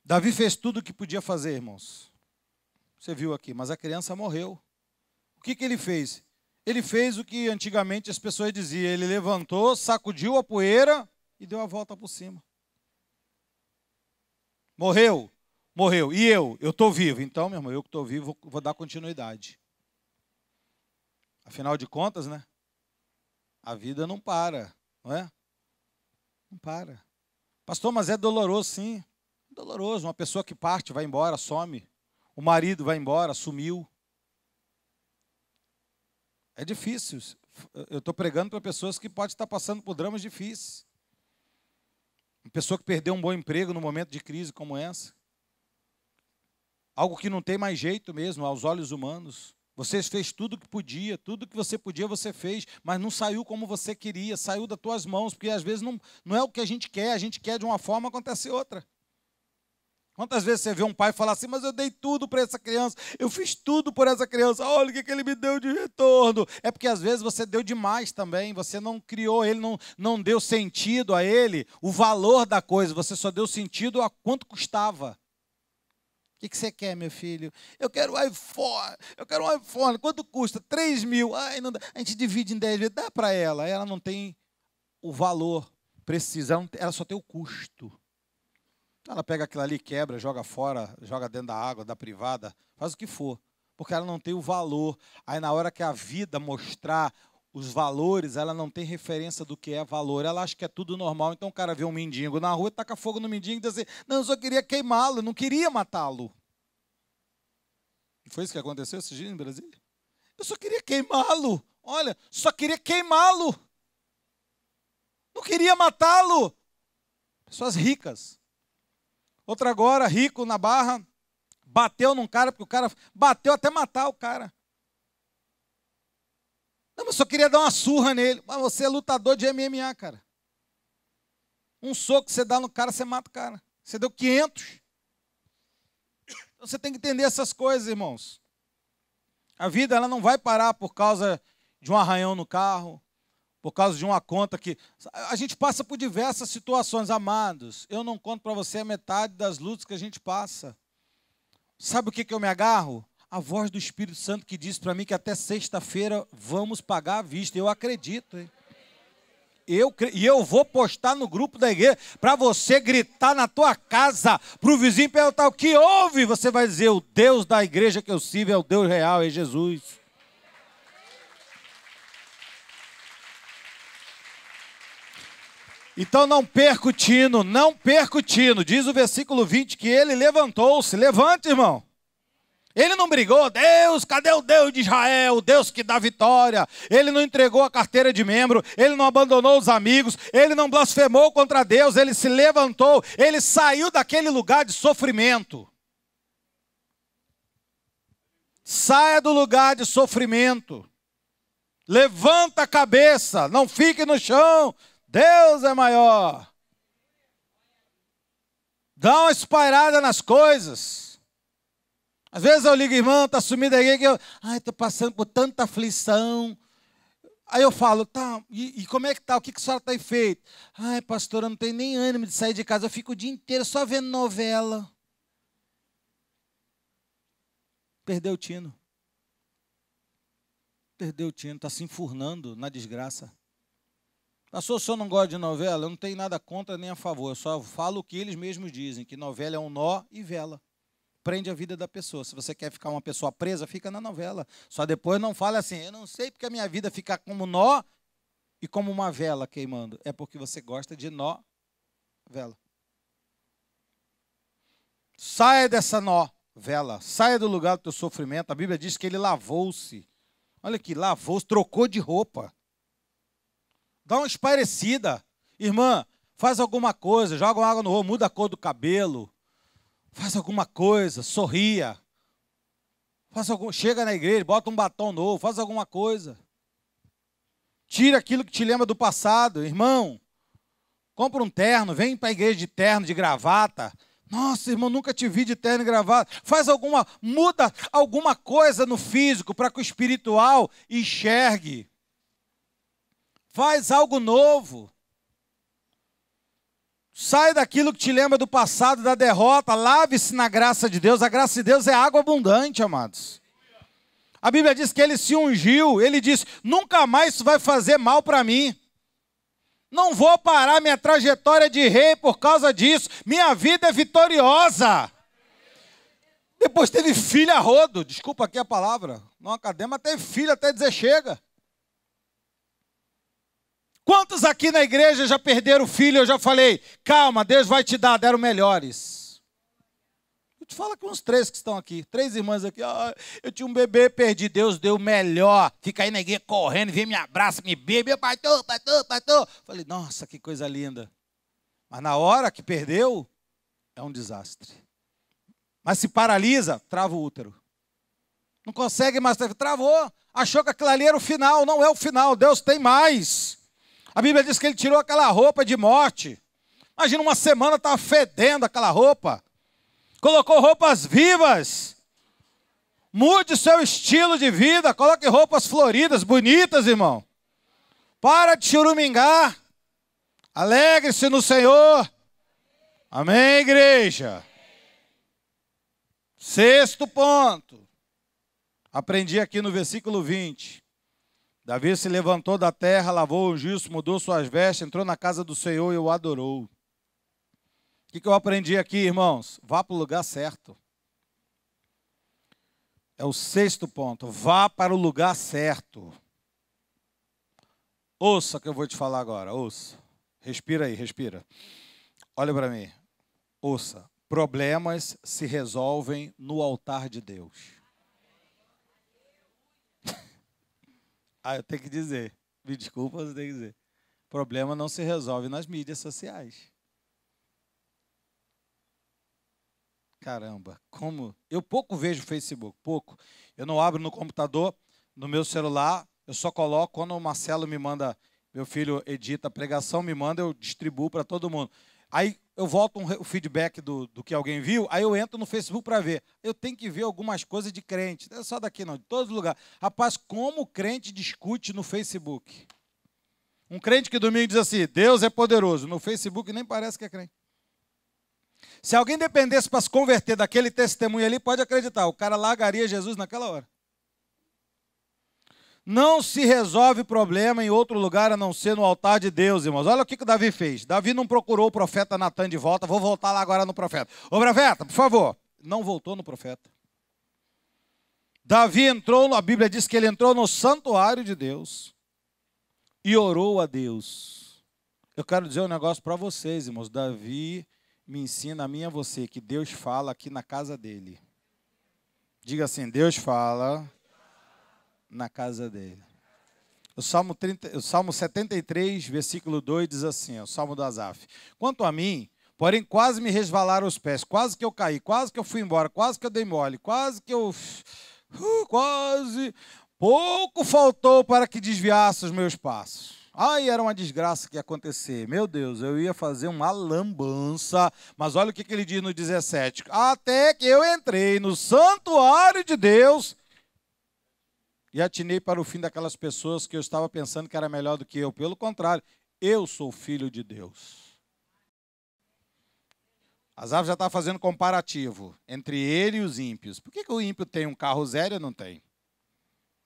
Davi fez tudo o que podia fazer, irmãos. Você viu aqui, mas a criança morreu. O que ele fez? Ele fez o que antigamente as pessoas diziam. Ele levantou, sacudiu a poeira e deu a volta por cima. Morreu? Morreu. E eu? Eu estou vivo. Então, meu irmão, eu que estou vivo, vou dar continuidade. Afinal de contas, né? A vida não para, não é? Não para. Pastor, mas é doloroso, sim. É doloroso. Uma pessoa que parte, vai embora, some. O marido vai embora, sumiu. É difícil. Eu estou pregando para pessoas que podem estar passando por dramas difíceis. Uma pessoa que perdeu um bom emprego num momento de crise como essa. Algo que não tem mais jeito mesmo, aos olhos humanos. Você fez tudo o que podia, tudo que você podia você fez, mas não saiu como você queria, saiu das tuas mãos, porque às vezes não é o que a gente quer de uma forma, acontece outra. Quantas vezes você vê um pai falar assim, mas eu dei tudo para essa criança, eu fiz tudo por essa criança, olha o que ele me deu de retorno. É porque às vezes você deu demais também, você não criou ele, não deu sentido a ele, o valor da coisa, você só deu sentido a quanto custava. O que você quer, meu filho? Eu quero um iPhone, quanto custa? 3 mil, não dá. A gente divide em 10 vezes, dá para ela não tem o valor preciso, ela só tem o custo. Ela pega aquilo ali, quebra, joga fora, joga dentro da água, da privada, faz o que for, porque ela não tem o valor. Aí na hora que a vida mostrar os valores, ela não tem referência do que é valor. Ela acha que é tudo normal. Então o cara vê um mendigo na rua, taca fogo no mendigo e diz assim, não, eu só queria queimá-lo, não queria matá-lo. Não foi isso que aconteceu esse dia em Brasília? Eu só queria queimá-lo. Olha, só queria queimá-lo. Não queria matá-lo. Pessoas ricas. Outra agora, rico na Barra, bateu num cara, porque o cara bateu até matar o cara. Não, mas só queria dar uma surra nele. Mas você é lutador de MMA, cara. Um soco que você dá no cara, você mata o cara. Você deu 500. Então você tem que entender essas coisas, irmãos. A vida ela não vai parar por causa de um arranhão no carro, por causa de uma conta que... A gente passa por diversas situações, amados. Eu não conto para você a metade das lutas que a gente passa. Sabe o que eu me agarro? A voz do Espírito Santo que diz para mim que até sexta-feira vamos pagar à vista. Eu acredito, hein? E eu vou postar no grupo da igreja para você gritar na tua casa, para o vizinho perguntar o que houve. Você vai dizer, o Deus da igreja que eu sirvo é o Deus real, é Jesus. Então não perca o tino, não perca o tino. Diz o versículo 20 que ele levantou-se. Levante, irmão. Ele não brigou. Deus, cadê o Deus de Israel? O Deus que dá vitória. Ele não entregou a carteira de membro. Ele não abandonou os amigos. Ele não blasfemou contra Deus. Ele se levantou. Ele saiu daquele lugar de sofrimento. Saia do lugar de sofrimento. Levanta a cabeça. Não fique no chão. Deus é maior. Dá uma espairada nas coisas. Às vezes eu ligo, irmão, está sumido aí, que eu estou passando por tanta aflição. Aí eu falo, tá, e como é que tá? O que a senhora tem feito? Ai, pastor, eu não tenho nem ânimo de sair de casa, eu fico o dia inteiro só vendo novela. Perdeu o tino. Perdeu o tino, está se enfurnando na desgraça. Pastor, o senhor não gosta de novela? Eu não tenho nada contra nem a favor. Eu só falo o que eles mesmos dizem, que novela é um nó e vela. Prende a vida da pessoa. Se você quer ficar uma pessoa presa, fica na novela. Só depois não fala assim, eu não sei porque a minha vida fica como nó e como uma vela queimando. É porque você gosta de nó, vela. Saia dessa nó, vela. Saia do lugar do teu sofrimento. A Bíblia diz que ele lavou-se. Olha aqui, lavou-se, trocou de roupa. Dá uma espairecida. Irmã, faz alguma coisa, joga uma água no rosto, muda a cor do cabelo. Faz alguma coisa, sorria. Chega na igreja, bota um batom novo, faz alguma coisa. Tira aquilo que te lembra do passado. Irmão, compra um terno, vem para a igreja de terno, de gravata. Nossa, irmão, nunca te vi de terno e gravata. Muda alguma coisa no físico para que o espiritual enxergue. Faz algo novo. Sai daquilo que te lembra do passado, da derrota. Lave-se na graça de Deus. A graça de Deus é água abundante, amados. A Bíblia diz que ele se ungiu. Ele disse, nunca mais isso vai fazer mal para mim. Não vou parar minha trajetória de rei por causa disso. Minha vida é vitoriosa. Depois teve filho a rodo. Desculpa aqui a palavra. Não acadêmica, teve filho até dizer chega. Quantos aqui na igreja já perderam filho? Eu já falei, calma, Deus vai te dar, deram melhores. Eu te falo com uns 3 que estão aqui, 3 irmãs aqui. Eu tinha um bebê, perdi, Deus deu melhor. Fica aí na igreja correndo, vem, me abraça, me bebe, pastor. Falei, nossa, que coisa linda. Mas na hora que perdeu, é um desastre. Mas se paralisa, trava o útero. Não consegue mais, travou. Achou que aquilo ali era o final, não é o final, Deus tem mais. A Bíblia diz que ele tirou aquela roupa de morte. Imagina, uma semana estava fedendo aquela roupa. Colocou roupas vivas. Mude o seu estilo de vida. Coloque roupas floridas, bonitas, irmão. Para de churumingar. Alegre-se no Senhor. Amém, igreja? 6º ponto. Aprendi aqui no versículo 20. Davi se levantou da terra, lavou o justo, mudou suas vestes, entrou na casa do Senhor e o adorou. O que eu aprendi aqui, irmãos? Vá para o lugar certo. É o 6º ponto. Vá para o lugar certo. Ouça o que eu vou te falar agora. Ouça. Respira aí, respira. Olha para mim. Ouça. Problemas se resolvem no altar de Deus. Eu tenho que dizer. Me desculpa, mas eu tenho que dizer. Problema não se resolve nas mídias sociais. Caramba, como... Eu pouco vejo Facebook, pouco. Eu não abro no computador, no meu celular, eu só coloco quando o Marcelo me manda, meu filho edita a pregação, me manda, eu distribuo para todo mundo. Aí eu volto o feedback do que alguém viu, aí eu entro no Facebook para ver. Eu tenho que ver algumas coisas de crente, não é só daqui não, de todos os lugares. Rapaz, como o crente discute no Facebook? Um crente que domingo diz assim, Deus é poderoso, no Facebook nem parece que é crente. Se alguém dependesse para se converter daquele testemunho ali, pode acreditar, o cara largaria Jesus naquela hora. Não se resolve problema em outro lugar a não ser no altar de Deus, irmãos. Olha o que Davi fez. Davi não procurou o profeta Natan de volta. Vou voltar lá agora no profeta. Ô profeta, por favor. Não voltou no profeta. Davi entrou, a Bíblia diz que ele entrou no santuário de Deus e orou a Deus. Eu quero dizer um negócio para vocês, irmãos. Davi me ensina a mim e a você que Deus fala aqui na casa dele. Diga assim, Deus fala na casa dele. O Salmo 73, versículo 2 diz assim, o Salmo do Asaf. Quanto a mim, porém quase me resvalaram os pés, quase que eu caí, quase que eu fui embora, quase que eu dei mole, quase que eu... Pouco faltou para que desviasse os meus passos. Ai, era uma desgraça que ia acontecer. Meu Deus, eu ia fazer uma lambança. Mas olha o que ele diz no 17. Até que eu entrei no santuário de Deus e atinei para o fim daquelas pessoas que eu estava pensando que era melhor do que eu. Pelo contrário, eu sou filho de Deus. Asaf já está fazendo comparativo entre ele e os ímpios. Por que o ímpio tem um carro zero e eu não tenho?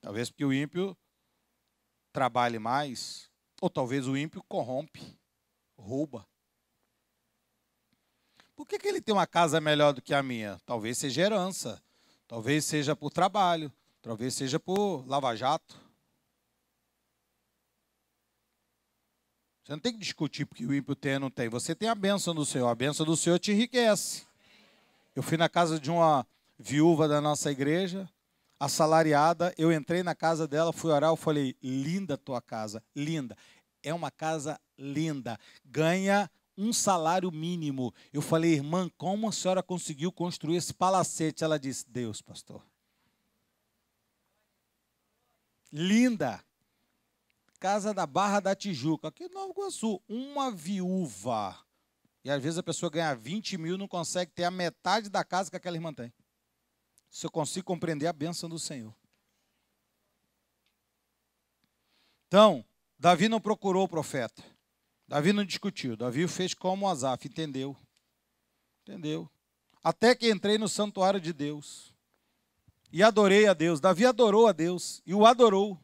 Talvez porque o ímpio trabalhe mais, Ou talvez o ímpio corrompe, rouba. Por que ele tem uma casa melhor do que a minha? Talvez seja herança, talvez seja por trabalho, talvez seja por lava-jato. Você não tem que discutir porque o ímpio tem ou não tem. Você tem a bênção do Senhor. A bênção do Senhor te enriquece. Eu fui na casa de uma viúva da nossa igreja, assalariada. Eu entrei na casa dela, fui orar. Eu falei, linda a tua casa, linda. É uma casa linda. Ganha um salário mínimo. Eu falei, irmã, como a senhora conseguiu construir esse palacete? Ela disse, Deus, pastor. Linda. Casa da Barra da Tijuca, aqui em Nova Iguaçu. Uma viúva. E às vezes a pessoa ganha 20 mil e não consegue ter a metade da casa que aquela irmã tem. Se eu consigo compreender a bênção do Senhor. Então, Davi não procurou o profeta. Davi não discutiu. Davi fez como Asaf, entendeu. Entendeu. Até que entrei no santuário de Deus. E adorei a Deus. Davi adorou a Deus. E o adorou.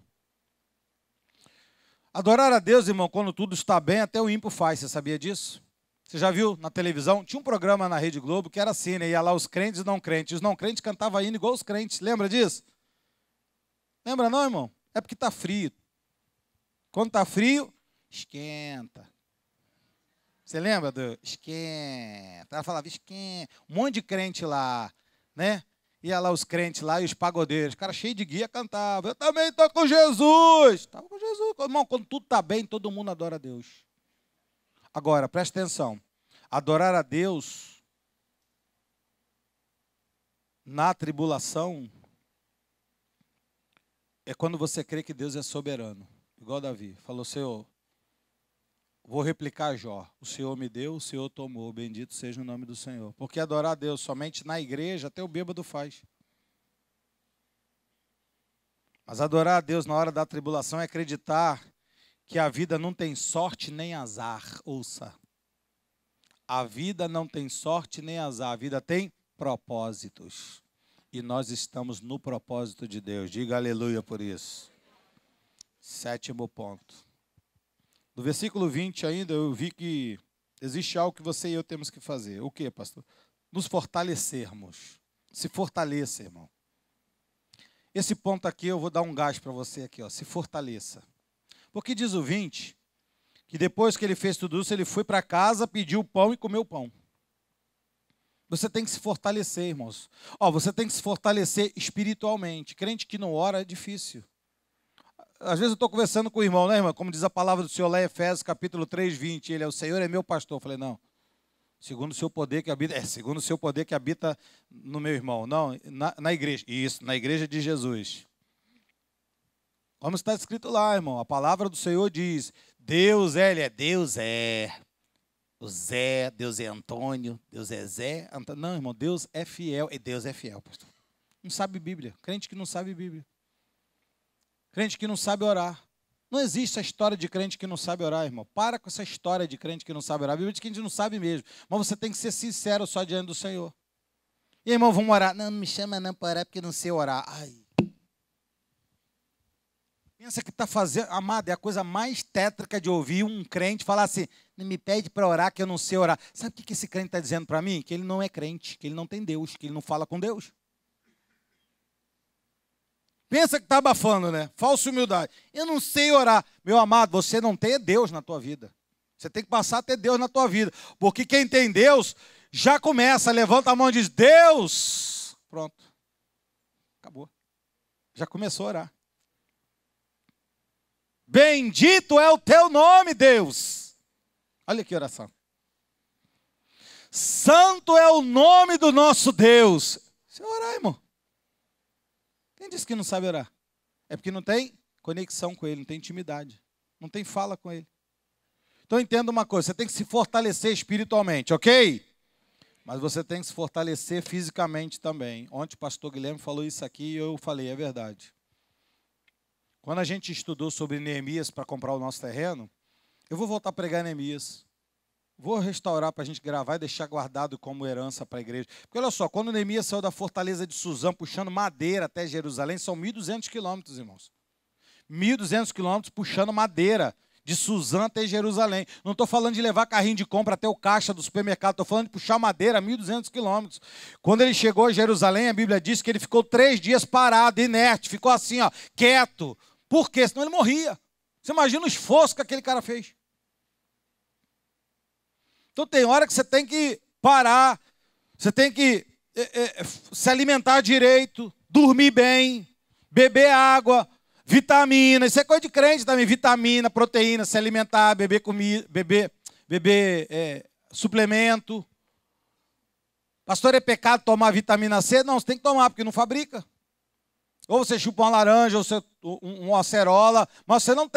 Adorar a Deus, irmão, quando tudo está bem, até o ímpio faz. Você sabia disso? Você já viu na televisão? Tinha um programa na Rede Globo que era assim, né? Ia lá os crentes e não crentes. Os não crentes cantavam hino igual os crentes. Lembra disso? Lembra não, irmão? É porque está frio. Quando está frio, esquenta. Você lembra do esquenta? Ela falava esquenta. Um monte de crente lá, né? Ia lá os crentes lá e os pagodeiros. Os caras cheios de guia cantavam. Eu também estou com Jesus. Estava com Jesus. Irmão, quando tudo está bem, todo mundo adora a Deus. Agora, presta atenção. Adorar a Deus na tribulação é quando você crê que Deus é soberano. Igual Davi. Falou, Senhor, vou replicar Jó. O Senhor me deu, o Senhor tomou. Bendito seja o nome do Senhor. Porque adorar a Deus somente na igreja, até o bêbado faz. Mas adorar a Deus na hora da tribulação é acreditar que a vida não tem sorte nem azar. Ouça. A vida não tem sorte nem azar. A vida tem propósitos. E nós estamos no propósito de Deus. Diga aleluia por isso. 7º ponto. No versículo 20 ainda, eu vi que existe algo que você e eu temos que fazer. O que, pastor? Nos fortalecermos. Se fortaleça, irmão. Esse ponto aqui, eu vou dar um gás para você aqui, ó. Se fortaleça. Porque diz o 20, que depois que ele fez tudo isso, ele foi para casa, pediu o pão e comeu o pão. Você tem que se fortalecer, irmãos. Ó, você tem que se fortalecer espiritualmente. Crente que não ora é difícil. Às vezes eu estou conversando com o irmão, né, irmão? Como diz a palavra do Senhor lá em Efésios, capítulo 3, 20. Ele é o Senhor, é meu pastor. Eu falei, não. Segundo o seu poder que habita... segundo o seu poder que habita no meu irmão. Não, na igreja. Isso, na igreja de Jesus. Como está escrito lá, irmão. A palavra do Senhor diz, Deus é, Ele é Deus é. O Zé, Deus é Antônio, Deus é Zé. Não, irmão, Deus é fiel. E Deus é fiel, pastor. Não sabe Bíblia. Crente que não sabe Bíblia. Crente que não sabe orar. Não existe a história de crente que não sabe orar, irmão. Para com essa história de crente que não sabe orar. A Bíblia diz que a gente não sabe mesmo. Mas você tem que ser sincero só diante do Senhor. E irmão, vamos orar. Não, não me chama não para orar porque não sei orar. Ai. Pensa que está fazendo... Amado, é a coisa mais tétrica de ouvir um crente falar assim, não me pede para orar que eu não sei orar. Sabe o que esse crente está dizendo para mim? Que ele não é crente, que ele não tem Deus, que ele não fala com Deus. Pensa que está abafando, né? Falsa humildade. Eu não sei orar. Meu amado, você não tem Deus na tua vida. Você tem que passar a ter Deus na tua vida. Porque quem tem Deus já começa, levanta a mão e diz, Deus. Pronto. Acabou. Já começou a orar. Bendito é o teu nome, Deus. Olha que oração. Santo é o nome do nosso Deus. Você orar, irmão. Quem disse que não sabe orar? É porque não tem conexão com Ele, não tem intimidade, não tem fala com Ele. Então entenda uma coisa, você tem que se fortalecer espiritualmente, ok? Mas você tem que se fortalecer fisicamente também. Ontem o pastor Guilherme falou isso aqui e eu falei, é verdade. Quando a gente estudou sobre Neemias para comprar o nosso terreno, eu vou voltar a pregar Neemias. Vou restaurar para a gente gravar e deixar guardado como herança para a igreja. Porque olha só, quando Neemias saiu da fortaleza de Suzã, puxando madeira até Jerusalém, são 1.200 quilômetros, irmãos. 1.200 quilômetros puxando madeira. de Suzã até Jerusalém. Não estou falando de levar carrinho de compra até o caixa do supermercado, estou falando de puxar madeira a 1.200 quilômetros. Quando ele chegou a Jerusalém, a Bíblia diz que ele ficou 3 dias parado, inerte, ficou assim, ó, quieto. Por quê? Senão ele morria. Você imagina o esforço que aquele cara fez. Então tem hora que você tem que parar, você tem que se alimentar direito, dormir bem, beber água, vitamina, isso é coisa de crente também, vitamina, proteína, se alimentar, beber comida, beber suplemento. Pastor, é pecado tomar vitamina C? Não, você tem que tomar, porque não fabrica. Ou você chupa uma laranja, ou você, uma acerola, mas você não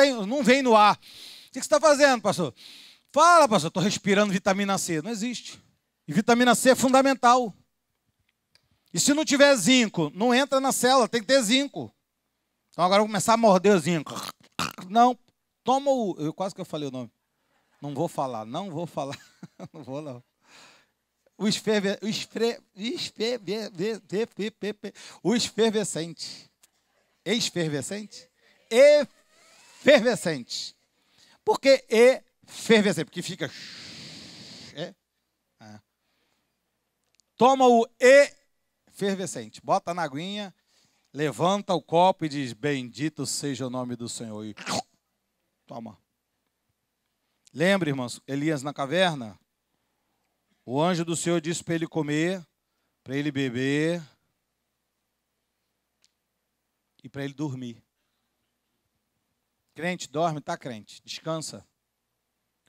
vem no ar. O que você está fazendo, pastor? Fala, pastor, estou respirando vitamina C. Não existe. E vitamina C é fundamental. E se não tiver zinco, não entra na célula, tem que ter zinco. Então agora eu vou começar a morder o zinco. Não, toma o... Quase que eu falei o nome. Não vou falar. Não vou, não. O efervescente. Efervescente? Efervescente. Por que efervescente? Porque fica... Toma o efervescente. Bota na aguinha, levanta o copo e diz, bendito seja o nome do Senhor. E toma. Lembra, irmãos, Elias na caverna? O anjo do Senhor disse para ele comer, para ele beber e para ele dormir. Crente, dorme, tá, crente? Descansa.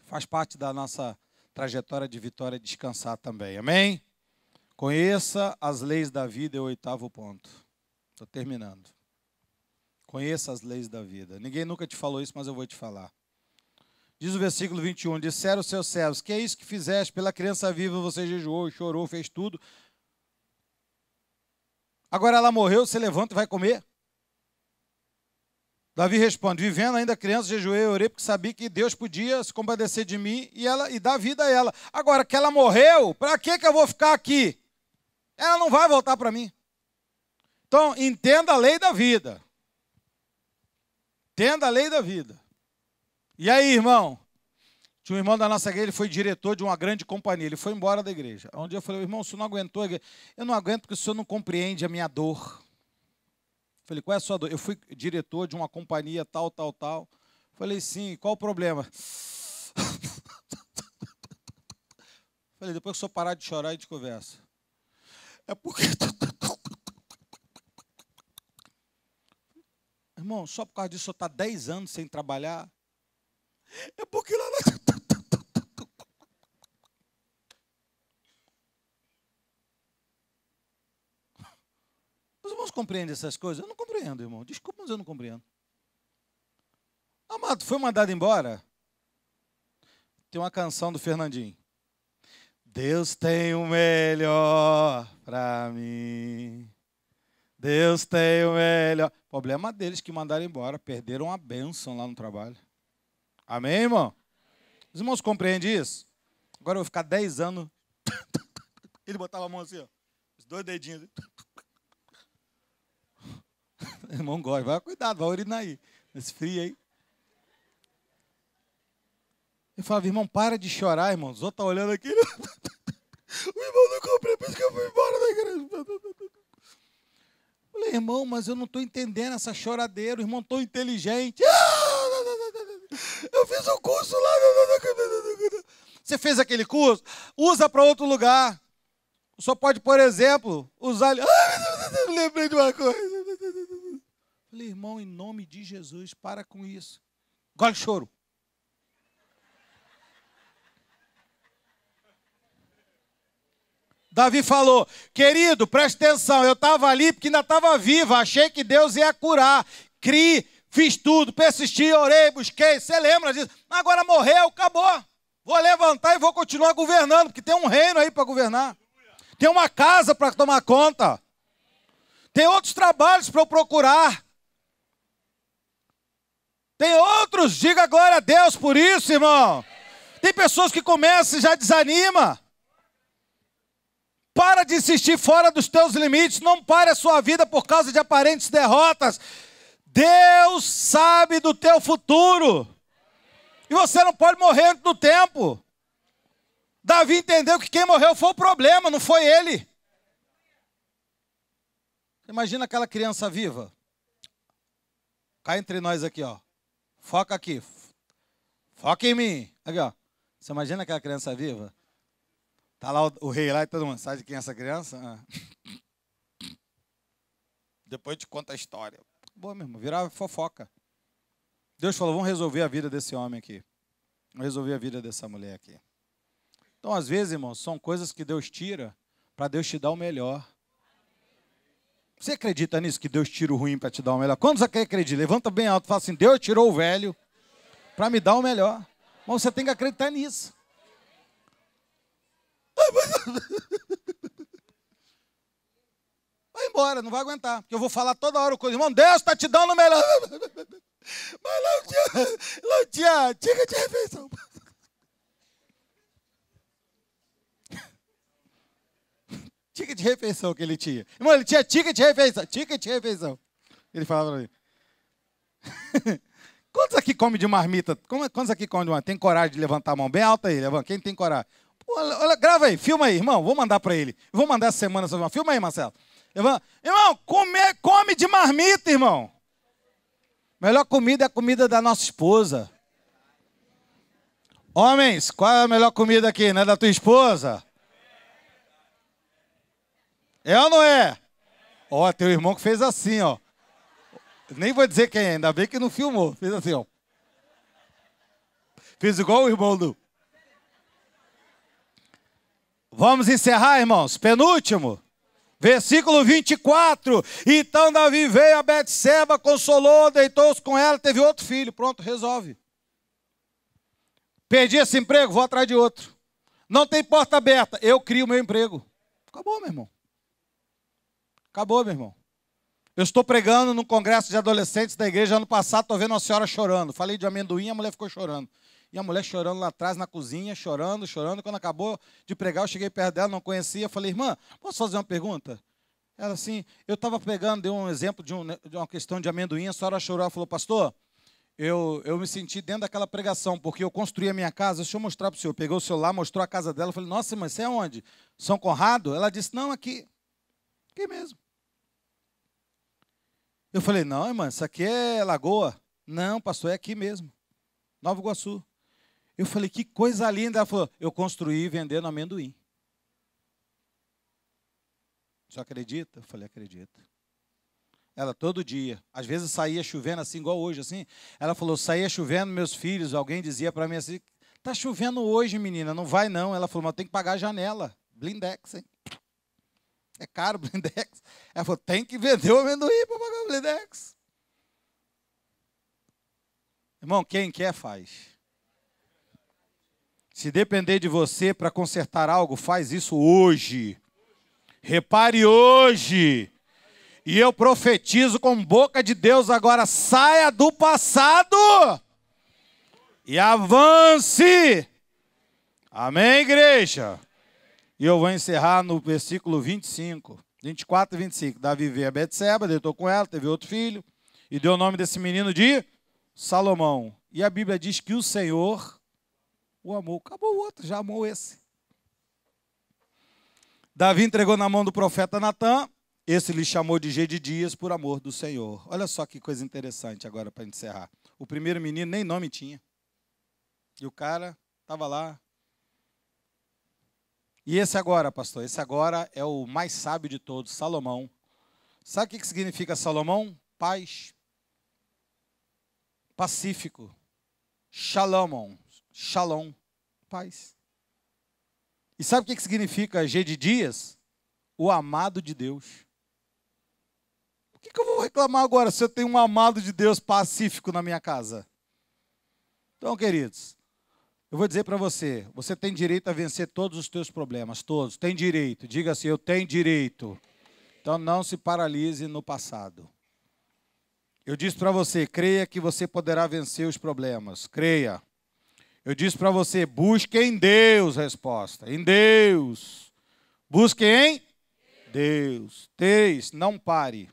Faz parte da nossa trajetória de vitória descansar também. Amém? Conheça as leis da vida é o 8º ponto. Estou terminando. Conheça as leis da vida. Ninguém nunca te falou isso, mas eu vou te falar. Diz o versículo 21, disseram os seus servos, que é isso que fizeste? Pela criança viva você jejuou, chorou, fez tudo. Agora ela morreu, você levanta e vai comer? Davi responde, vivendo ainda criança, jejuei, orei, porque sabia que Deus podia se compadecer de mim e dar vida a ela. Agora que ela morreu, para que eu vou ficar aqui? Ela não vai voltar para mim. Então, entenda a lei da vida. Entenda a lei da vida. E aí, irmão? Tinha um irmão da nossa igreja, ele foi diretor de uma grande companhia. Ele foi embora da igreja. Um dia eu falei, irmão, o senhor não aguentou a igreja? Eu não aguento porque o senhor não compreende a minha dor. Eu falei, qual é a sua dor? Eu fui diretor de uma companhia tal. Falei, sim, qual o problema? Falei, depois que o senhor parar de chorar, a gente conversa. É porque... Irmão, só por causa disso o senhor está 10 anos sem trabalhar? É porque lá... Os irmãos compreendem essas coisas? Eu não compreendo, irmão. Desculpa, mas eu não compreendo. Amado, foi mandado embora? Tem uma canção do Fernandinho. Deus tem o melhor para mim. Deus tem o melhor. Problema deles que mandaram embora. Perderam a bênção lá no trabalho. Amém, irmão? Os irmãos compreendem isso? Agora eu vou ficar 10 anos. Ele botava a mão assim, ó. Os 2 dedinhos. Irmão, gosta. Vai, cuidado, vai urinar aí. Nesse frio aí. Eu falava, irmão, para de chorar, irmão. Os outros estão olhando aqui. O irmão não compreende, por isso que eu fui embora da igreja. Eu falei, irmão, mas eu não estou entendendo essa choradeira. O irmão tão inteligente. Eu fiz um curso lá. Você fez aquele curso? Usa para outro lugar. Só pode, por exemplo, usar... Lembrei de uma coisa. Falei, irmão, em nome de Jesus, para com isso. Engole choro. Davi falou, querido, preste atenção, eu estava ali porque ainda estava vivo, achei que Deus ia curar. Criei, fiz tudo, persisti, orei, busquei, você lembra disso? Agora morreu, acabou. Vou levantar e vou continuar governando, porque tem um reino aí para governar. Tem uma casa para tomar conta. Tem outros trabalhos para eu procurar. Tem outros, diga glória a Deus por isso, irmão. Tem pessoas que começam e já desanimam. Para de insistir fora dos teus limites. Não pare a sua vida por causa de aparentes derrotas. Deus sabe do teu futuro. E você não pode morrer antes do tempo. Davi entendeu que quem morreu foi o problema, não foi ele. Imagina aquela criança viva. Cá entre nós aqui, ó. Foca aqui. Foca em mim. Aqui, ó. Você imagina aquela criança viva? Tá lá o rei lá e todo mundo sabe de quem é essa criança? Ah. Depois te conta a história. Boa, meu irmão, virava fofoca. Deus falou, vamos resolver a vida desse homem aqui. Vamos resolver a vida dessa mulher aqui. Então, às vezes, irmãos, são coisas que Deus tira para Deus te dar o melhor. Você acredita nisso, que Deus tira o ruim para te dar o melhor? Quantos aqui acreditam? Levanta bem alto e fala assim, Deus tirou o velho para me dar o melhor. Mas você tem que acreditar nisso. Vai embora, não vai aguentar. Porque eu vou falar toda hora o coisa. Irmão, Deus está te dando o melhor. Mas não tinha ticket de refeição. Ticket de refeição que ele tinha. Irmão, ele tinha ticket de refeição. Ticket de refeição. Ele falava para mim. Quantos aqui comem de marmita? Quantos aqui comem de marmita? Tem coragem de levantar a mão bem alta aí? Levanta. Quem tem coragem? Pô, olha, grava aí, filma aí, irmão. Vou mandar para ele. Vou mandar essa semana. Filma aí, Marcelo. Irmão, come de marmita, irmão. Melhor comida é a comida da nossa esposa. Homens, qual é a melhor comida aqui? Não é da tua esposa? É ou não é? Ó, teu irmão que fez assim, ó. Nem vou dizer quem é, ainda bem que não filmou. Fez assim, ó. Fez igual o irmão do... Vamos encerrar, irmãos. Penúltimo. Versículo 24. Então Davi veio a Betseba, consolou, deitou-se com ela, teve outro filho. Pronto, resolve. Perdi esse emprego, vou atrás de outro. Não tem porta aberta, eu crio o meu emprego. Acabou, meu irmão. Acabou, meu irmão. Eu estou pregando num congresso de adolescentes da igreja ano passado, estou vendo uma senhora chorando. Falei de amendoim, a mulher ficou chorando. E a mulher chorando lá atrás na cozinha, chorando. Quando acabou de pregar, eu cheguei perto dela, não conhecia. Falei, irmã, posso fazer uma pergunta? Ela assim, eu estava pregando, deu um exemplo de uma questão de amendoim. A senhora chorou, ela falou, pastor, eu me senti dentro daquela pregação, porque eu construí a minha casa. Deixa eu mostrar para o senhor. Pegou o celular, mostrou a casa dela. Eu falei, nossa, mas você é onde? São Conrado? Ela disse, não, aqui. Aqui mesmo. Eu falei, não, irmã, isso aqui é Lagoa. Não, pastor, é aqui mesmo. Nova Iguaçu. Eu falei, que coisa linda. Ela falou, eu construí vendendo amendoim. Você acredita? Eu falei, acredito. Ela todo dia, às vezes saía chovendo assim, igual hoje, assim. Ela falou, saía chovendo, meus filhos, alguém dizia para mim assim, tá chovendo hoje, menina, não vai não. Ela falou, mas tem que pagar a janela. Blindex, hein? É caro o blindex. Ela falou, tem que vender o amendoim para pagar o blindex. Irmão, quem quer faz. Se depender de você para consertar algo, faz isso hoje. Repare hoje. E eu profetizo com boca de Deus agora, saia do passado e avance. Amém, igreja? E eu vou encerrar no versículo 25, 24 e 25. Davi veio a Betseba, deitou com ela, teve outro filho, e deu o nome desse menino de Salomão. E a Bíblia diz que o Senhor o amou. Acabou o outro, já amou esse. Davi entregou na mão do profeta Natã. Esse lhe chamou de Gedidias por amor do Senhor. Olha só que coisa interessante agora para encerrar. O primeiro menino nem nome tinha. E o cara estava lá. E esse agora, pastor, esse agora é o mais sábio de todos, Salomão. Sabe o que significa Salomão? Paz. Pacífico. Shalom. Shalom. Paz. E sabe o que significa Gedidias? O amado de Deus. O que eu vou reclamar agora se eu tenho um amado de Deus pacífico na minha casa? Então, queridos, eu vou dizer para você, você tem direito a vencer todos os teus problemas, todos, tem direito. Diga assim, eu tenho direito. Então, não se paralise no passado. Eu disse para você, creia que você poderá vencer os problemas, creia. Eu disse para você, busque em Deus a resposta, em Deus. Busque em Deus. 3, não pare.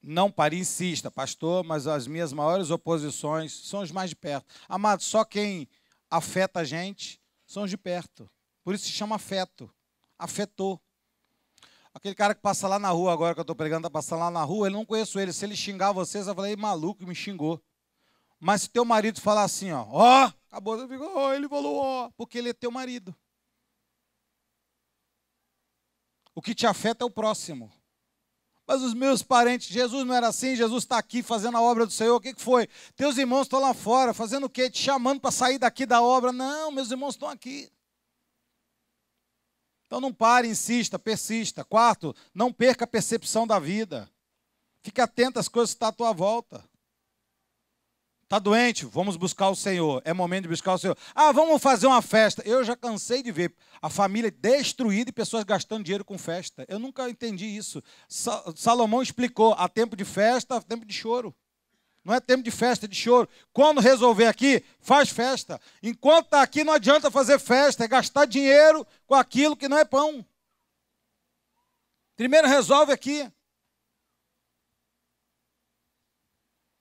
Não pare, insista, pastor, mas as minhas maiores oposições são os mais de perto. Amado, só quem afeta a gente são os de perto. Por isso se chama afeto. Afetou. Aquele cara que passa lá na rua agora, que eu estou pregando, está passando lá na rua, eu não conheço ele. Se ele xingar você vai falar, ei, maluco, me xingou. Mas se teu marido falar assim, ó, acabou, você fica, ó, ele falou, ó, porque ele é teu marido. O que te afeta é o próximo. Mas os meus parentes, Jesus não era assim, Jesus está aqui fazendo a obra do Senhor, o que foi? Teus irmãos estão lá fora, fazendo o quê? Te chamando para sair daqui da obra. Não, meus irmãos estão aqui. Então não pare, insista, persista. Quarto, não perca a percepção da vida. Fique atento às coisas que estão à tua volta. Está doente? Vamos buscar o Senhor. É momento de buscar o Senhor. Ah, vamos fazer uma festa. Eu já cansei de ver a família destruída e pessoas gastando dinheiro com festa. Eu nunca entendi isso. Salomão explicou, há tempo de festa, há tempo de choro. Não é tempo de festa, é de choro. Quando resolver aqui, faz festa. Enquanto está aqui, não adianta fazer festa, é gastar dinheiro com aquilo que não é pão. Primeiro resolve aqui.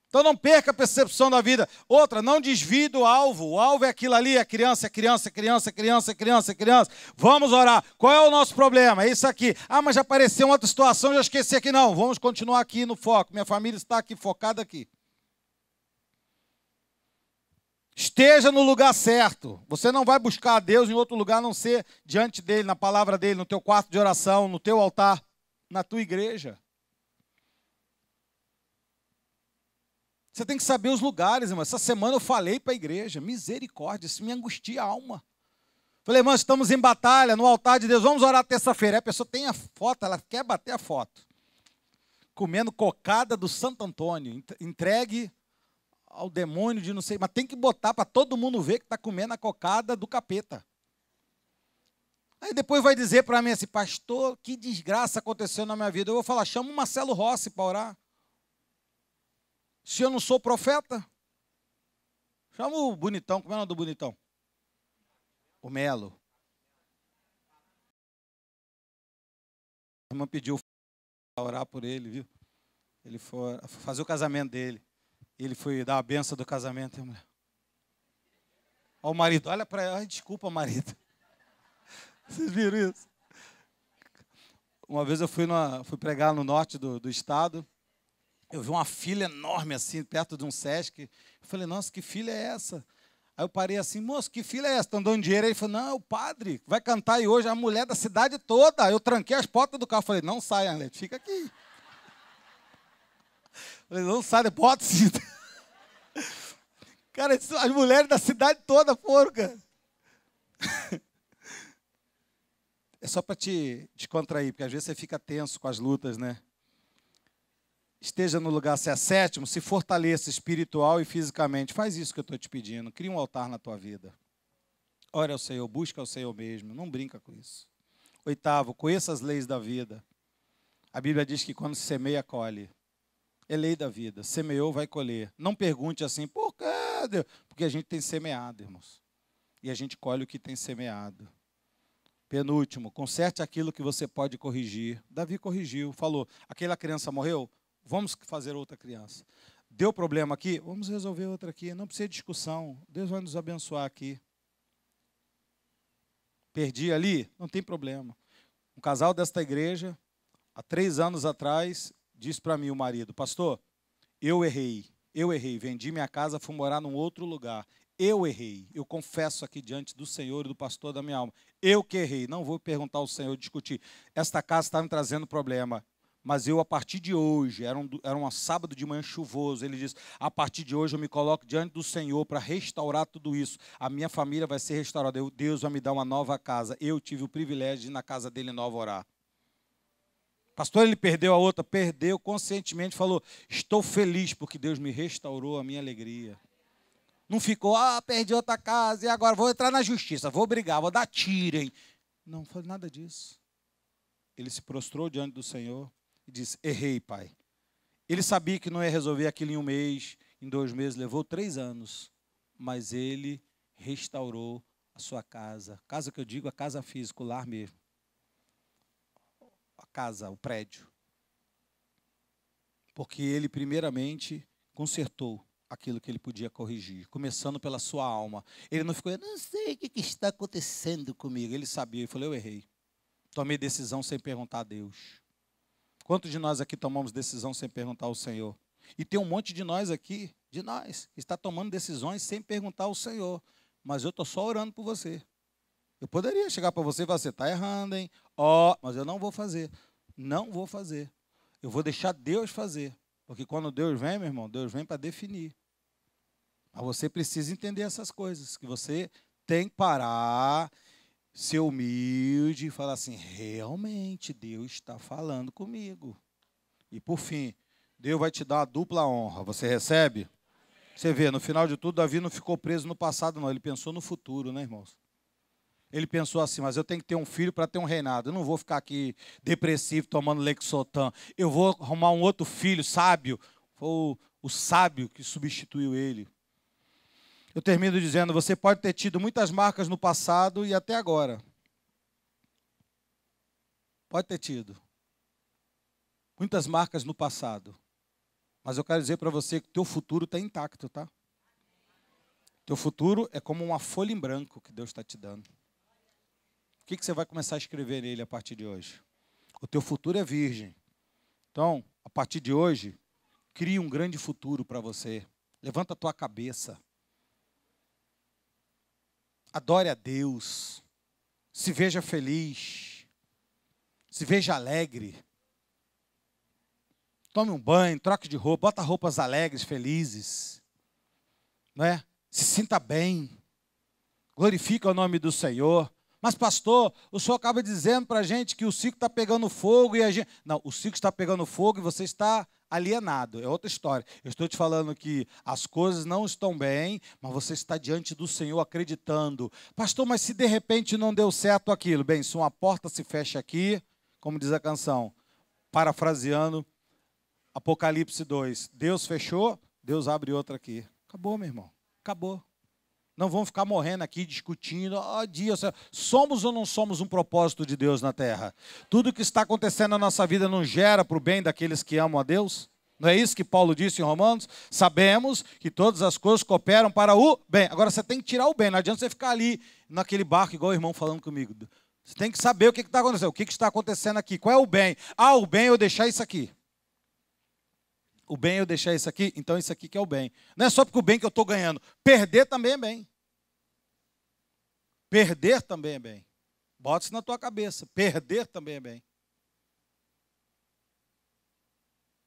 Então não perca a percepção da vida. Outra, não desvie do alvo. O alvo é aquilo ali, é criança, é criança, é criança, é criança, é criança, é criança. Vamos orar. Qual é o nosso problema? É isso aqui. Ah, mas já apareceu uma outra situação, já esqueci aqui. Não, vamos continuar aqui no foco. Minha família está aqui, focada aqui. Esteja no lugar certo. Você não vai buscar a Deus em outro lugar, a não ser diante dele, na palavra dele, no teu quarto de oração, no teu altar, na tua igreja. Você tem que saber os lugares, irmão. Essa semana eu falei para a igreja, misericórdia, isso me angustia a alma. Falei, irmão, estamos em batalha, no altar de Deus, vamos orar terça-feira. A pessoa tem a foto, ela quer bater a foto. Comendo cocada do Santo Antônio, entregue ao demônio de não sei, mas tem que botar para todo mundo ver que está comendo a cocada do capeta. Aí depois vai dizer para mim assim, pastor, que desgraça aconteceu na minha vida. Eu vou falar, chama o Marcelo Rossi para orar. Se eu não sou profeta, chama o bonitão, como é o nome do bonitão? O Melo. A irmã pediu para orar por ele, viu? Ele foi fazer o casamento dele. Ele foi dar a benção do casamento. Olha o marido, olha para ela, desculpa, marido. Vocês viram isso? Uma vez eu fui pregar no norte do estado. Eu vi uma fila enorme assim, perto de um Sesc. Eu falei, nossa, que fila é essa? Aí eu parei assim, moço, que fila é essa? Estão dando dinheiro? Aí ele falou, não, é o padre, vai cantar aí hoje, a mulher da cidade toda. Eu tranquei as portas do carro, falei, não sai, Arlete, fica aqui. Falei, não sai, bota-se. Cara, as mulheres da cidade toda foram, cara. É só para te descontrair, porque às vezes você fica tenso com as lutas, né? Esteja no lugar, se é sétimo, se fortaleça espiritual e fisicamente. Faz isso que eu estou te pedindo. Cria um altar na tua vida. Ore ao Senhor, busca ao Senhor mesmo. Não brinca com isso. Oitavo, conheça as leis da vida. A Bíblia diz que quando se semeia, colhe. É lei da vida. Semeou, vai colher. Não pergunte assim, por quê, Deus? Porque a gente tem semeado, irmãos. E a gente colhe o que tem semeado. Penúltimo, conserte aquilo que você pode corrigir. Davi corrigiu, falou, aquela criança morreu? Vamos fazer outra criança. Deu problema aqui? Vamos resolver outra aqui. Não precisa de discussão. Deus vai nos abençoar aqui. Perdi ali? Não tem problema. Um casal desta igreja, há 3 anos atrás, disse para mim o marido, pastor, eu errei. Vendi minha casa, fui morar num outro lugar. Eu errei. Eu confesso aqui diante do Senhor e do pastor da minha alma. Eu que errei. Não vou perguntar ao Senhor, discutir. Esta casa está me trazendo problema. Mas eu, a partir de hoje, era um sábado de manhã chuvoso, ele disse, a partir de hoje eu me coloco diante do Senhor para restaurar tudo isso. A minha família vai ser restaurada, Deus vai me dar uma nova casa. Eu tive o privilégio de ir na casa dele nova orar. Pastor, ele perdeu a outra? Perdeu conscientemente, falou, estou feliz porque Deus me restaurou a minha alegria. Não ficou, perdi outra casa e agora vou entrar na justiça, vou brigar, vou dar tiro, hein? Não foi nada disso. Ele se prostrou diante do Senhor. E disse, errei, pai. Ele sabia que não ia resolver aquilo em 1 mês, em 2 meses, levou 3 anos. Mas ele restaurou a sua casa. Casa que eu digo, a casa física, o lar mesmo. A casa, o prédio. Porque ele, primeiramente, consertou aquilo que ele podia corrigir, começando pela sua alma. Ele não ficou, eu não sei o que está acontecendo comigo. Ele sabia, ele falou, eu errei. Tomei decisão sem perguntar a Deus. Quantos de nós aqui tomamos decisão sem perguntar ao Senhor? E tem um monte de nós aqui, que está tomando decisões sem perguntar ao Senhor. Mas eu estou só orando por você. Eu poderia chegar para você e falar, você está errando, hein? Mas eu não vou fazer. Não vou fazer. Eu vou deixar Deus fazer. Porque quando Deus vem, meu irmão, Deus vem para definir. Mas você precisa entender essas coisas, que você tem que parar, ser humilde e falar assim, realmente Deus está falando comigo. E por fim, Deus vai te dar a dupla honra. Você recebe? Você vê, no final de tudo, Davi não ficou preso no passado, não. Ele pensou no futuro, né, irmãos? Ele pensou assim, mas eu tenho que ter um filho para ter um reinado. Eu não vou ficar aqui depressivo, tomando Lexotan. Eu vou arrumar um outro filho sábio. Foi o sábio que substituiu ele. Eu termino dizendo, você pode ter tido muitas marcas no passado e até agora. Pode ter tido. Muitas marcas no passado. Mas eu quero dizer para você que o teu futuro está intacto, tá? Teu futuro é como uma folha em branco que Deus está te dando. O que você vai começar a escrever nele a partir de hoje? O teu futuro é virgem. Então, a partir de hoje, crie um grande futuro para você. Levanta a tua cabeça. Adore a Deus. Se veja feliz. Se veja alegre. Tome um banho, troque de roupa, bota roupas alegres, felizes. Não é? Se sinta bem. Glorifica o nome do Senhor. Mas, pastor, o senhor acaba dizendo para a gente que o ciclo está pegando fogo e a gente... Não, o ciclo está pegando fogo e você está alienado. É outra história. Eu estou te falando que as coisas não estão bem, mas você está diante do Senhor acreditando. Pastor, mas se de repente não deu certo aquilo? Bem, se uma porta se fecha aqui, como diz a canção, parafraseando Apocalipse 2, Deus fechou, Deus abre outra aqui. Acabou, meu irmão. Acabou. Não vamos ficar morrendo aqui, discutindo. Somos ou não somos um propósito de Deus na terra? Tudo que está acontecendo na nossa vida não gera para o bem daqueles que amam a Deus? Não é isso que Paulo disse em Romanos? Sabemos que todas as coisas cooperam para o bem. Agora você tem que tirar o bem. Não adianta você ficar ali naquele barco, igual o irmão falando comigo. Você tem que saber o que está acontecendo. O que está acontecendo aqui? Qual é o bem? O bem é eu deixar isso aqui. O bem é eu deixar isso aqui, então isso aqui que é o bem. Não é só porque o bem que eu estou ganhando. Perder também é bem. Perder também é bem. Bota isso na tua cabeça. Perder também é bem.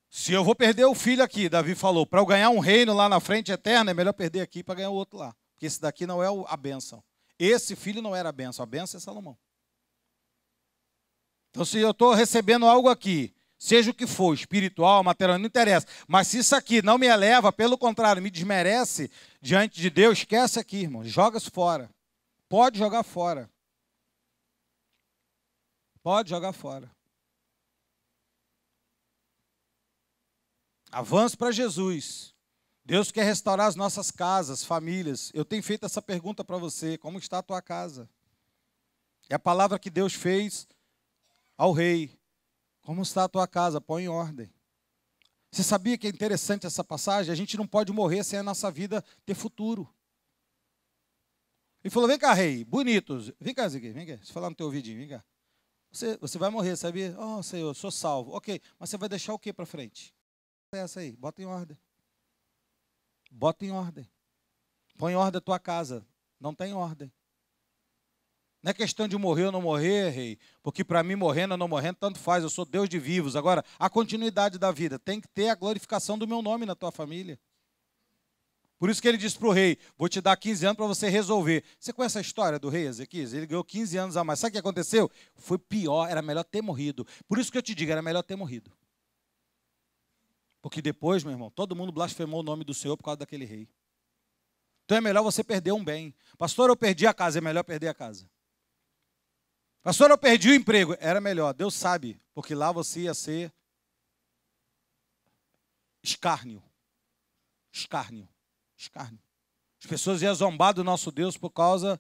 Se eu vou perder o filho aqui, Davi falou, para eu ganhar um reino lá na frente eterno, é melhor perder aqui para ganhar o outro lá. Porque esse daqui não é a bênção. Esse filho não era a bênção é Salomão. Então, se eu estou recebendo algo aqui, seja o que for, espiritual, material, não interessa. Mas se isso aqui não me eleva, pelo contrário, me desmerece diante de Deus, esquece aqui, irmão. Joga isso fora. Pode jogar fora. Pode jogar fora. Avance para Jesus. Deus quer restaurar as nossas casas, famílias. Eu tenho feito essa pergunta para você. Como está a tua casa? É a palavra que Deus fez ao rei. Como está a tua casa? Põe em ordem. Você sabia que é interessante essa passagem? A gente não pode morrer sem a nossa vida ter futuro. Ele falou, vem cá, rei, bonitos. Vem cá, Zequinha, vem cá. Deixa eu falar no teu ouvidinho, vem cá. Você vai morrer, sabia? Oh, Senhor, sou salvo. Ok, mas você vai deixar o que para frente? Essa aí, bota em ordem. Bota em ordem. Põe em ordem a tua casa. Não tem ordem. Não é questão de morrer ou não morrer, rei, porque para mim morrendo ou não morrendo, tanto faz, eu sou Deus de vivos. Agora, a continuidade da vida tem que ter a glorificação do meu nome na tua família. Por isso que ele disse para o rei, vou te dar 15 anos para você resolver. Você conhece a história do rei Ezequias? Ele ganhou 15 anos a mais. Sabe o que aconteceu? Foi pior, era melhor ter morrido. Por isso que eu te digo, era melhor ter morrido. Porque depois, meu irmão, todo mundo blasfemou o nome do Senhor por causa daquele rei. Então é melhor você perder um bem. Pastor, eu perdi a casa, é melhor perder a casa. Pastor, eu perdi o emprego, era melhor. Deus sabe, porque lá você ia ser escárnio. Escárnio. Escárnio. As pessoas iam zombar do nosso Deus por causa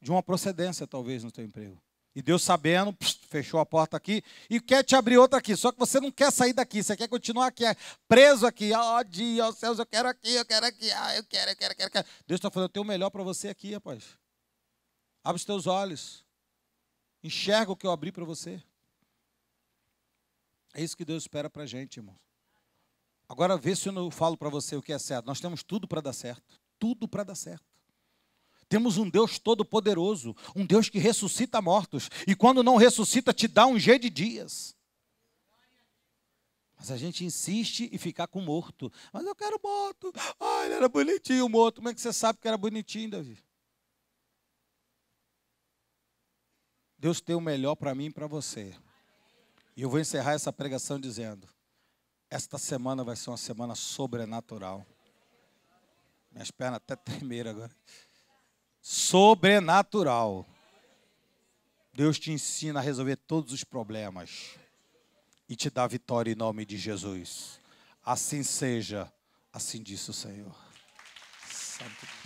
de uma procedência, talvez, no teu emprego. E Deus sabendo, fechou a porta aqui e quer te abrir outra aqui. Só que você não quer sair daqui, você quer continuar aqui, preso aqui. Ó dia, ó céus, eu quero aqui, eu quero aqui. Eu quero. Deus está falando, eu tenho o melhor para você aqui, rapaz. Abre os teus olhos. Enxerga o que eu abri para você. É isso que Deus espera para a gente, irmão. Agora vê se eu não falo para você o que é certo. Nós temos tudo para dar certo. Tudo para dar certo. Temos um Deus todo-poderoso, um Deus que ressuscita mortos. E quando não ressuscita, te dá um G de dias. Mas a gente insiste em ficar com morto. Mas eu quero morto. Ai, ele era bonitinho, morto. Como é que você sabe que era bonitinho, Davi? Deus tem o melhor para mim e para você. E eu vou encerrar essa pregação dizendo, esta semana vai ser uma semana sobrenatural. Minhas pernas até tremeram agora. Sobrenatural. Deus te ensina a resolver todos os problemas e te dá vitória em nome de Jesus. Assim seja, assim disse o Senhor. Santo Deus.